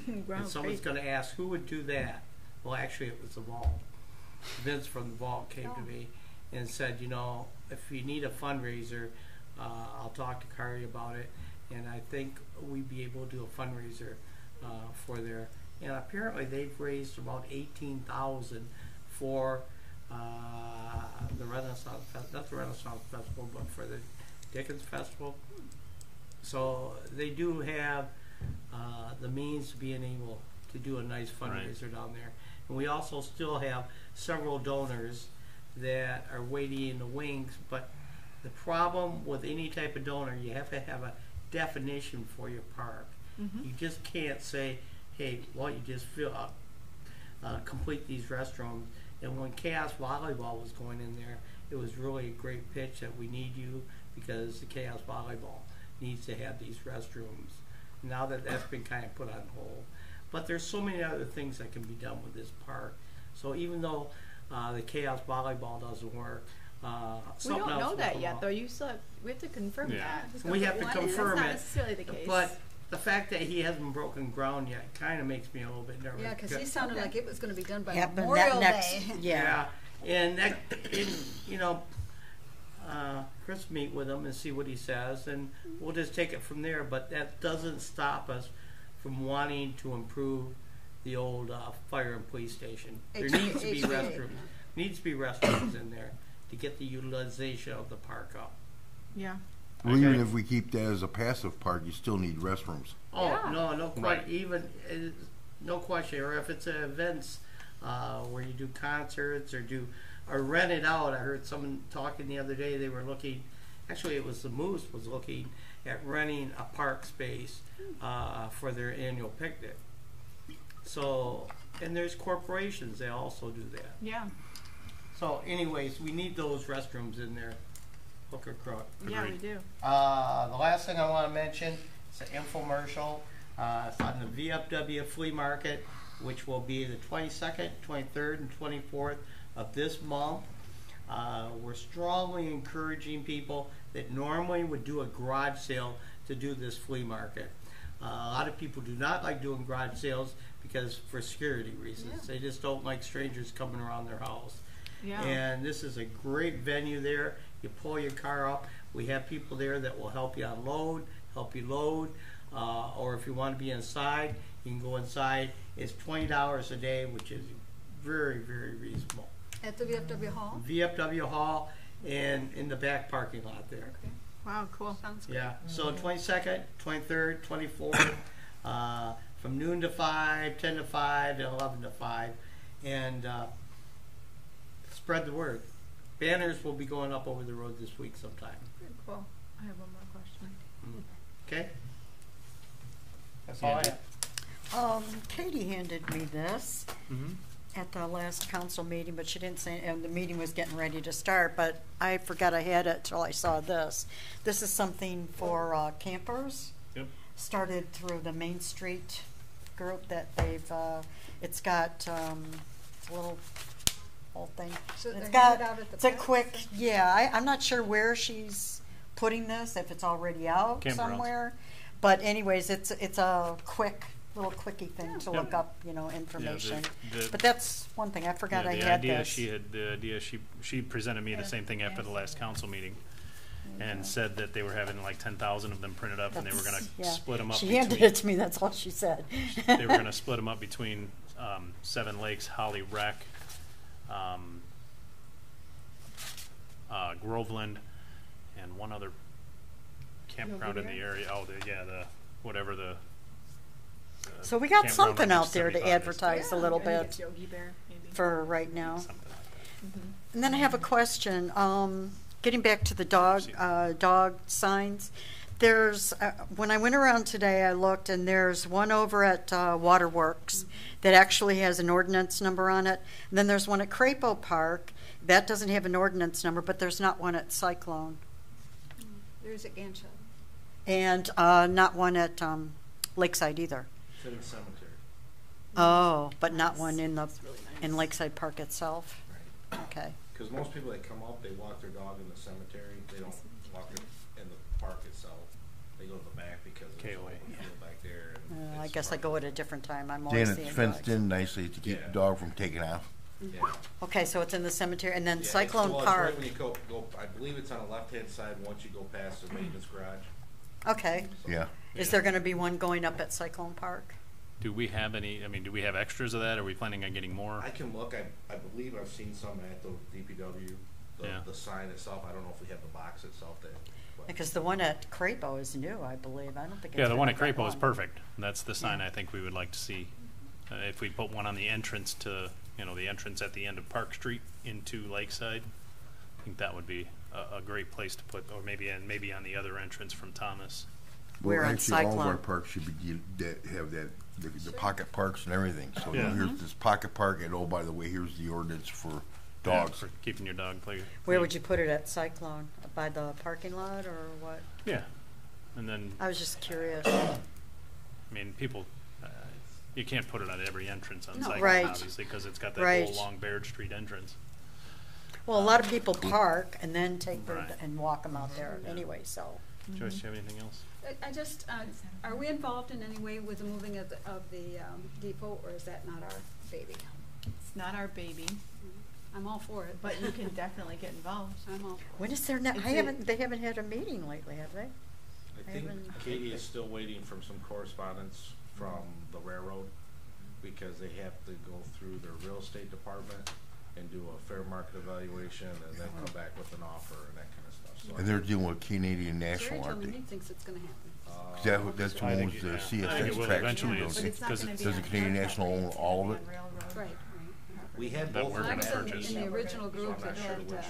there. Wow, And someone's great. going to ask, who would do that? Well, actually, it was the Vault. Vince from the Vault came to me and said, you know, if you need a fundraiser, I'll talk to Kari about it, and I think we'd be able to do a fundraiser for there. And apparently they've raised about $18,000 for the Renaissance, not the Renaissance Festival, but for the Dickens Festival. So they do have the means to being able to do a nice fundraiser down there. And we also still have several donors that are waiting in the wings, but the problem with any type of donor, you have to have a definition for your park. You just can't say, hey, well, you just complete these restrooms. And when Chaos Volleyball was going in there, it was really a great pitch that we need you because the Chaos Volleyball needs to have these restrooms. Now that that's been kind of put on hold. But there's so many other things that can be done with this park. So even though the Chaos Volleyball doesn't work, We something don't else know will that come yet, up. though. You still we have to confirm Yeah. that. We have to That's confirm not it, necessarily the case. but the fact that he hasn't broken ground yet kind of makes me a little bit nervous. Yeah, because he sounded like it was going to be done by Yeah, but that Memorial next, Day. yeah. And that, you know, Chris meet with him and see what he says, and we'll just take it from there. But that doesn't stop us from wanting to improve the old fire and police station. There needs to be HVA. restrooms. Needs to be restrooms in there to get the utilization of the park up. Yeah. Well, even Okay. if we keep that as a passive park, you still need restrooms. Oh Yeah. no question. Right. Even no question. Or if it's events where you do concerts or rent it out. I heard someone talking the other day. They were looking. Actually, it was the Moose was looking at renting a park space for their annual picnic. So, and there's corporations. They also do that. Yeah. So, anyways, we need those restrooms in there. Hook or crook. Yeah, we Agreed. do. The last thing I want to mention is an infomercial. It's on the VFW Flea Market, which will be the 22nd, 23rd, and 24th of this month. We're strongly encouraging people that normally would do a garage sale to do this flea market. A lot of people do not like doing garage sales because for security reasons. They just don't like strangers coming around their house. Yeah. And this is a great venue there. You pull your car up. We have people there that will help you unload, help you load, or if you want to be inside, you can go inside. It's $20 a day, which is very, very reasonable. At the VFW Hall? VFW Hall and in the back parking lot there. Wow, cool. Sounds good. Yeah, so 22nd, 23rd, 24th, from noon to 5, 10 to 5, and 11 to 5. And spread the word. Banners will be going up over the road this week sometime. Very cool. I have one more question. Okay? That's all I Andy? have. Katie handed me this. Mm-hmm. at the last council meeting, but she didn't say, and the meeting was getting ready to start, but I forgot I had it till I saw this. This is something for campers. Yep. Started through the Main Street group that they've, it's got a little whole thing. So It's they're got, handed out at the it's a parks? quick, yeah, I'm not sure where she's putting this, if it's already out Campgrounds. somewhere. But anyways, it's a quick, little quickie thing to Yep. look up, information. the- But that's one thing, I forgot I the had idea this. she presented me the same thing after the last council meeting, and said that they were having like 10,000 of them printed up, and they were gonna That's- yeah. split them up. She handed between- it to me, that's all she said. They were gonna split them up between Seven Lakes, Holly Rec, Groveland, and one other campground in the area. Oh, whatever the. So we got campground something on out there to 75 is. advertise a little I think bit it's Yogi Bear, maybe. for right now. Something like that. And then I have a question, getting back to the dog signs. There's, when I went around today, I looked, and there's one over at Waterworks that actually has an ordinance number on it. And then there's one at Crapo Park that doesn't have an ordinance number, but there's not one at Cyclone. There's at Ganshaw. And not one at Lakeside either. It's in the cemetery. Oh, but not one in in Lakeside Park itself? Right. Okay. Because most people that come up, they walk their dog in the cemetery. They don't walk it in the park itself. They go to the back because there's KOA. open field back there. And I it's guess I part go of at a different time. I'm Dan, always it's seeing fenced dogs. in nicely to keep Yeah. the dog from taking off. Yeah. Okay, so it's in the cemetery, and then Yeah, Cyclone it's Park. right when you go, I believe it's on the left-hand side once you go past the maintenance garage. Okay. So- Yeah. Is there going to be one going up at Cyclone Park? Do we have any? I mean, do we have extras of that? Are we planning on getting more? I can look. I believe I've seen some at the DPW. Yeah. The sign itself. I don't know if we have the box itself there. but- Because the one at Crapo is new, I believe. I don't think it's Yeah, the been one up at that Crapo is long. perfect. That's the sign Yeah. I think we would like to see. If we put one on the entrance to, the entrance at the end of Park Street into Lakeside, I think that would be a great place to put, or maybe on the other entrance from Thomas. We're Well, on actually, all of our Cyclone. parks should be, have the pocket parks and everything. So Yeah. here's this pocket park, and oh, by the way, here's the ordinance for Yeah, dogs. for keeping your dog play. Where would you put it at Cyclone? By the parking lot or what? Yeah, and then I was just curious. I mean, people, you can't put it on every entrance on No. Cyclone, Right. obviously, because it's got that Right. whole long Baird Street entrance. Well, a lot of people park and then take their, Right. and walk them out there Yeah. anyway, so. Joyce, do you have anything else? I just, are we involved in any way with the moving of the depot, or is that not our baby? It's not our baby, I'm all for it, but you can definitely get involved. I'm all for When is their, It's they haven't had a meeting lately, have they? I I think haven't- Katie is still waiting from some correspondence from the railroad because they have to go through their real estate department and do a fair market evaluation and then come back with an offer and that kind of stuff. So And they're dealing with Canadian Jerry National, told aren't me they? he thinks it's gonna happen. That's who I think owns it- the yeah. I think it CSX will tracks eventually, too, it's- don't But it's not because gonna be Does the on Canadian our National own property. all of it? Railroad. Right, we had That both we're of I them was purchase. in the original so group I'm that not sure had, which,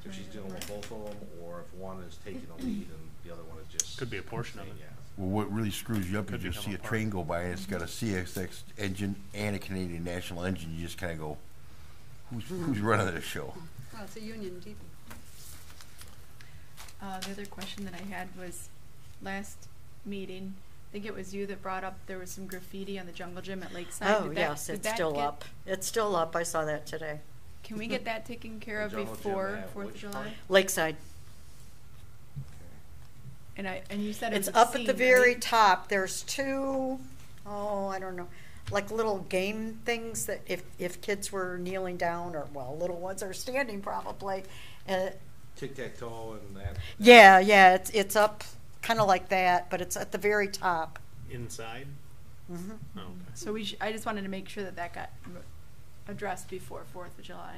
if she's dealing with both of them or if one is taking the lead and the other one is just. Could be a portion of saying it. yes. Well, what really screws you up Could is you become see a a part. train go by and it's got a CSX engine and a Canadian National engine. You just kind of go, who's running this show? Well, it's a union depot. The other question that I had was, last meeting, I think it was you that brought up there was some graffiti on the jungle gym at Lakeside. Oh, Did that- yes, did it's that still get- up. It's still up. I saw that today. Can we get that taken care The of jungle gym before at 4th of which July? part? Lakeside. And you said it It's was up at the obscene, very right? top. There's two, I don't know, like little game things that if kids were kneeling down or, well, little ones are standing probably. Tic-tac-toe and that. Yeah, it's up kind of like that, but it's at the very top. Inside? Hmm. Oh, okay. So I just wanted to make sure that got addressed before 4th of July,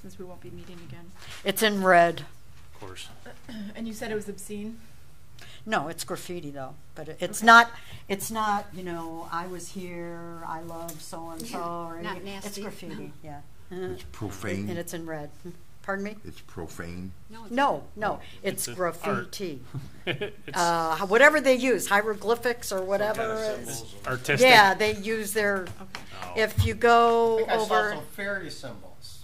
since we won't be meeting again. It's in red. Of course. And you said it was obscene? No, it's graffiti though, but it's Okay. not, I was here, I love so-and-so, or Not anything. It's nasty. graffiti, yeah. It's profane. And it's in red. Pardon me? It's profane. No, it's No, it's It's graffiti. It's Whatever they use, hieroglyphics or whatever. What kind of it's- symbols and- artistic. Yeah, they use their, Okay. Oh, If you go I think I saw over, some fairy symbols.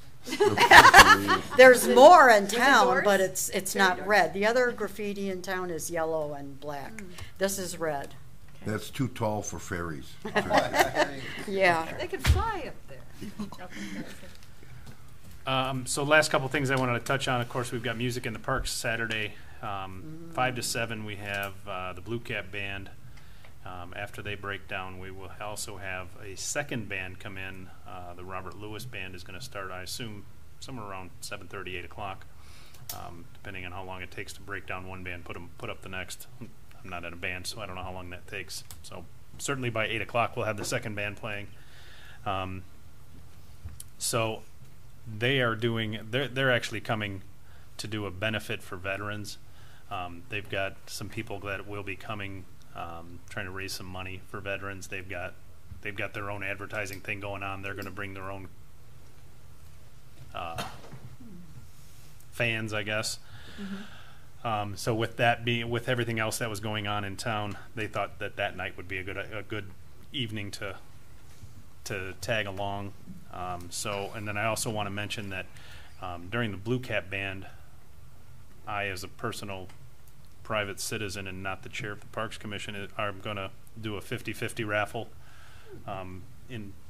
there's more in Was it town, doors? but it's Fairy not doors. red. The other graffiti in town is yellow and black. This is red. That's too tall for fairies. Yeah. They could fly up there. So last couple things I wanted to touch on, of course, we've got music in the parks Saturday. 5 to 7, we have the Blue Cap Band. After they break down, we will also have a second band come in. The Robert Lewis Band is going to start, I assume, somewhere around 7:30, 8 o'clock, depending on how long it takes to break down one band, put up the next. I'm not in a band, so I don't know how long that takes. So certainly by 8 o'clock, we'll have the second band playing. So they are doing, they're actually coming to do a benefit for veterans. They've got some people that will be coming, trying to raise some money for veterans. They've got their own advertising thing going on. They're going to bring their own fans, I guess. So with everything else that was going on in town, they thought that night would be a good evening to tag along. And then I also want to mention that during the Blue Cap Band, I, as a personal private citizen and not the chair of the Parks Commission, I'm going to do a 50-50 raffle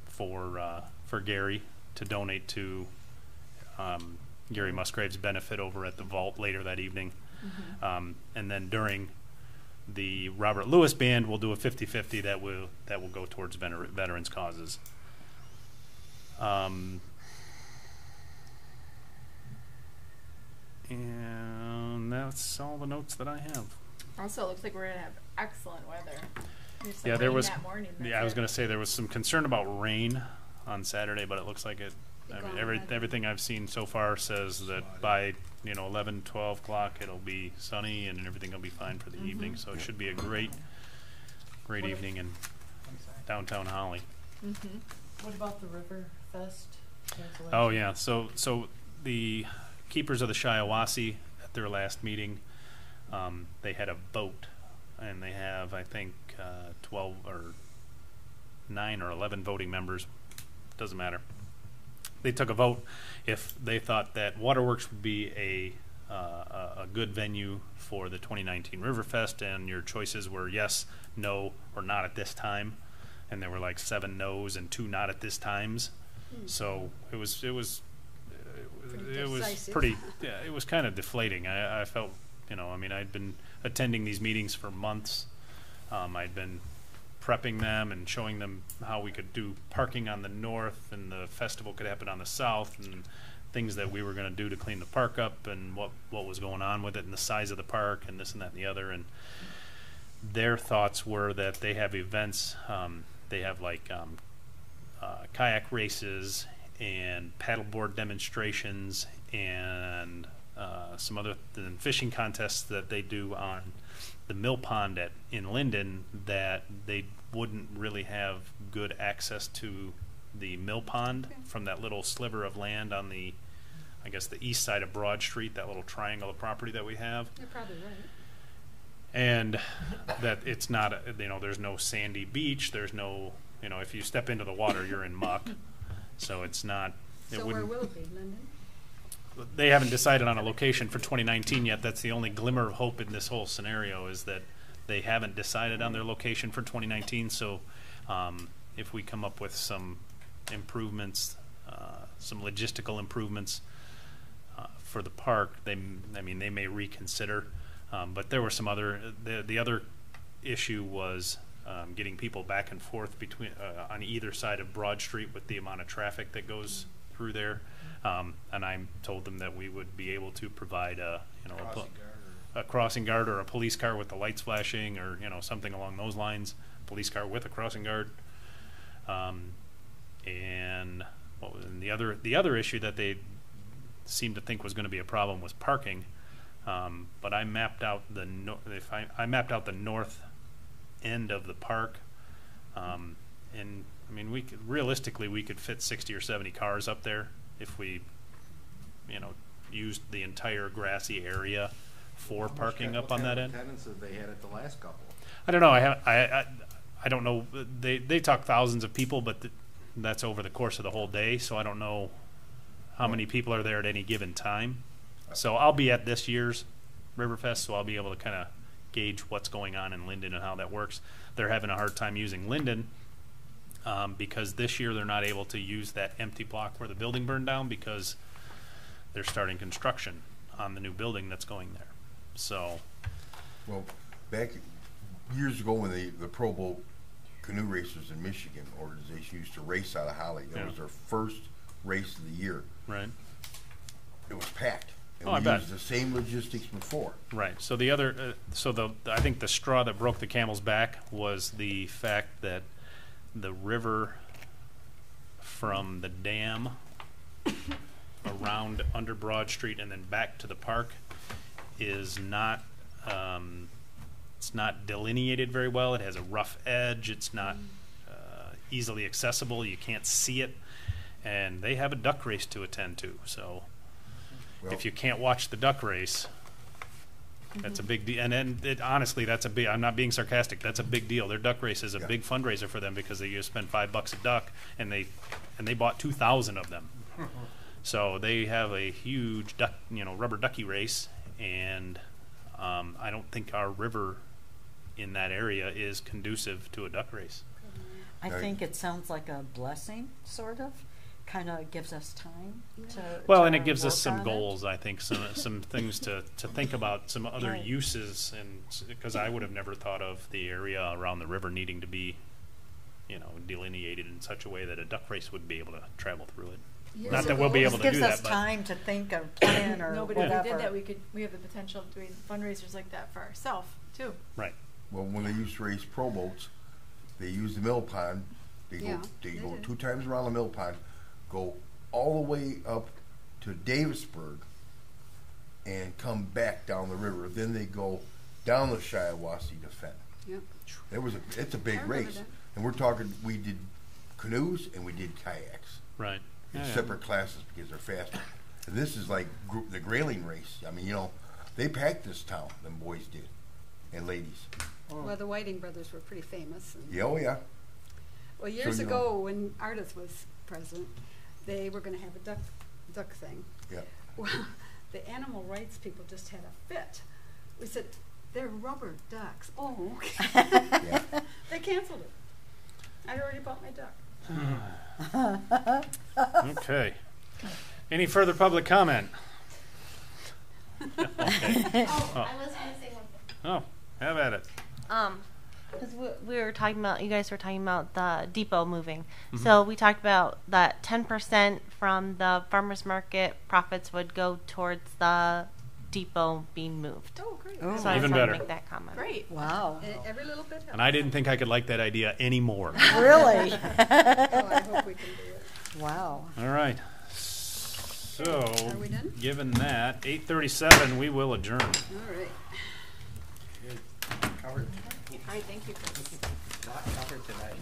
for Gary to donate to Gary Musgrave's benefit over at the Vault later that evening. And then during the Robert Lewis Band, we'll do a 50-50 that will go towards veterans causes. And that's all the notes that I have. Also, it looks like we're gonna have excellent weather. There's some Yeah, there rain was. that morning, Yeah, that's I was it. going to say there was some concern about rain on Saturday, but it looks like it. I mean, everything I've seen so far says that by 11, 12 o'clock it'll be sunny and everything will be fine for the evening. So it should be a great evening in downtown Holly. What about the River Fest cancellation? Oh yeah, so the Keepers of the Shiawassee at their last meeting, they had a vote, and they have, I think, 12 or 9 or 11 voting members. Doesn't matter. They took a vote if they thought that Waterworks would be a good venue for the 2019 Riverfest, and your choices were yes, no, or not at this time. And there were like 7 no's and 2 not at this times. So it was decisive. pretty. Yeah, it was kind of deflating. I felt, I mean, I'd been attending these meetings for months. I'd been prepping them and showing them how we could do parking on the north, and the festival could happen on the south, and things that we were going to do to clean the park up, and what was going on with it, and the size of the park, and this and that and the other. And their thoughts were that they have events. They have like kayak races and paddleboard demonstrations and some other fishing contests that they do on the mill pond in Linden, that they wouldn't really have good access to the mill pond from that little sliver of land on the, I guess, the east side of Broad Street, that little triangle of property that we have. You're probably right. And that it's not, there's no sandy beach, there's no, if you step into the water, you're in muck. So it's not, So where will it be, Linden? they haven't decided on a location for 2019 yet. That's the only glimmer of hope in this whole scenario, is that they haven't decided on their location for 2019. So if we come up with some improvements, some logistical improvements for the park, they may reconsider. But there were some other, the other issue was getting people back and forth between on either side of Broad Street with the amount of traffic that goes through there. And I told them that we would be able to provide a crossing guard or a police car with the lights flashing, or something along those lines. Police car with a crossing guard. And the other issue that they seemed to think was going to be a problem was parking. But I mapped out the north end of the park, and I mean, we could fit 60 or 70 cars up there if we, used the entire grassy area for parking up on that end. Attendance that they had at the last couple. I don't know. I don't know. They talk thousands of people, but that's over the course of the whole day, so I don't know how many people are there at any given time. So I'll be at this year's Riverfest, so I'll be able to kind of gauge what's going on in Linden and how that works. They're having a hard time using Linden because this year they're not able to use that empty block where the building burned down because they're starting construction on the new building that's going there. So, Well, back years ago when the Pro Boat Canoe Racers in Michigan organization used to race out of Holly, that Yeah. was their first race of the year. right. It was packed. And Oh, I we bet. used the same logistics before. Right. So the other, I think the straw that broke the camel's back was the fact that the river from the dam around under Broad Street and then back to the park is not, it's not delineated very well. It has a rough edge. It's not easily accessible. You can't see it, and they have a duck race to attend to. So. Well, If you can't watch the duck race, that's a big deal. And then, honestly, that's a big. I'm not being sarcastic. That's a big deal. Their duck race is a Yeah. big fundraiser for them because they just spend $5 a duck, and they bought 2,000 of them. So they have a huge duck, rubber ducky race, and I don't think our river in that area is conducive to a duck race. I Right. think it sounds like a blessing, sort of. Kind of gives us time to. Well, to and it gives us work some on it. goals, I think, some things to think about, some other Right. uses, and because I would have never thought of the area around the river needing to be, delineated in such a way that a duck race would be able to travel through it. Years Not that we'll be ago- able to This do gives us that, but time to think or plan or No, but whatever. if we did that, we have the potential of doing fundraisers like that for ourselves too. right. Well, when they used to race pro boats, they used the mill pond. They Yeah, go they did. 2 times around the mill pond, go all the way up to Davisburg, and come back down the river. Then they go down the Shiawassee to Fenton. Yep. It's a big I remember race, that. and we're talking. We did canoes and we did kayaks Right. in Yeah, yeah. separate classes because they're faster. And this is like the grayling race. I mean, they packed this town. Them boys did, and ladies. Well, the Whiting brothers were pretty famous. And, Yeah, oh yeah. well, years you ago, when Ardith was president, they were going to have a duck thing. Yeah. Well, the animal rights people just had a fit. We said, they're rubber ducks. Oh, okay. Yeah. They canceled it. I already bought my duck. Okay. Any further public comment? Okay. I was gonna say one thing. Oh, have at it. Because we were talking about, you guys were talking about the depot moving. So we talked about that 10% from the farmers market profits would go towards the depot being moved. Oh, great. Oh. So I Even just wanted better. to make that comment. Great. Wow. Every little bit helps. And I didn't think I could like that idea anymore. Really? Oh, I hope we can do it. Wow. All right. So, Are we done? given that, 8:37, we will adjourn. All right. Covered, All right, thank you. not covered tonight.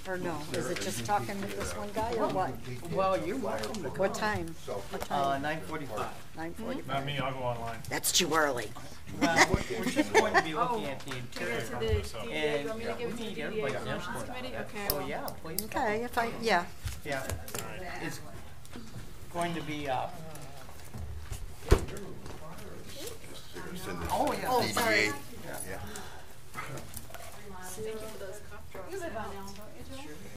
Or no? Is it just talking with this one guy or what? Well, you're welcome to What time? What time? 9:45. 9:45. Not me, I'll go online. That's too early. Well, we're just going to be looking at the Give interior. it to the DDA. And Do you want me to give it to we need the DDA everybody's Relations input on Committee? it. Okay, I So, will. yeah, please. Okay, yeah. Yeah. It's going to be, oh, yeah. Oh, sorry. Yeah. Thank you for those cough drops. You live on Elm, don't you, Joe?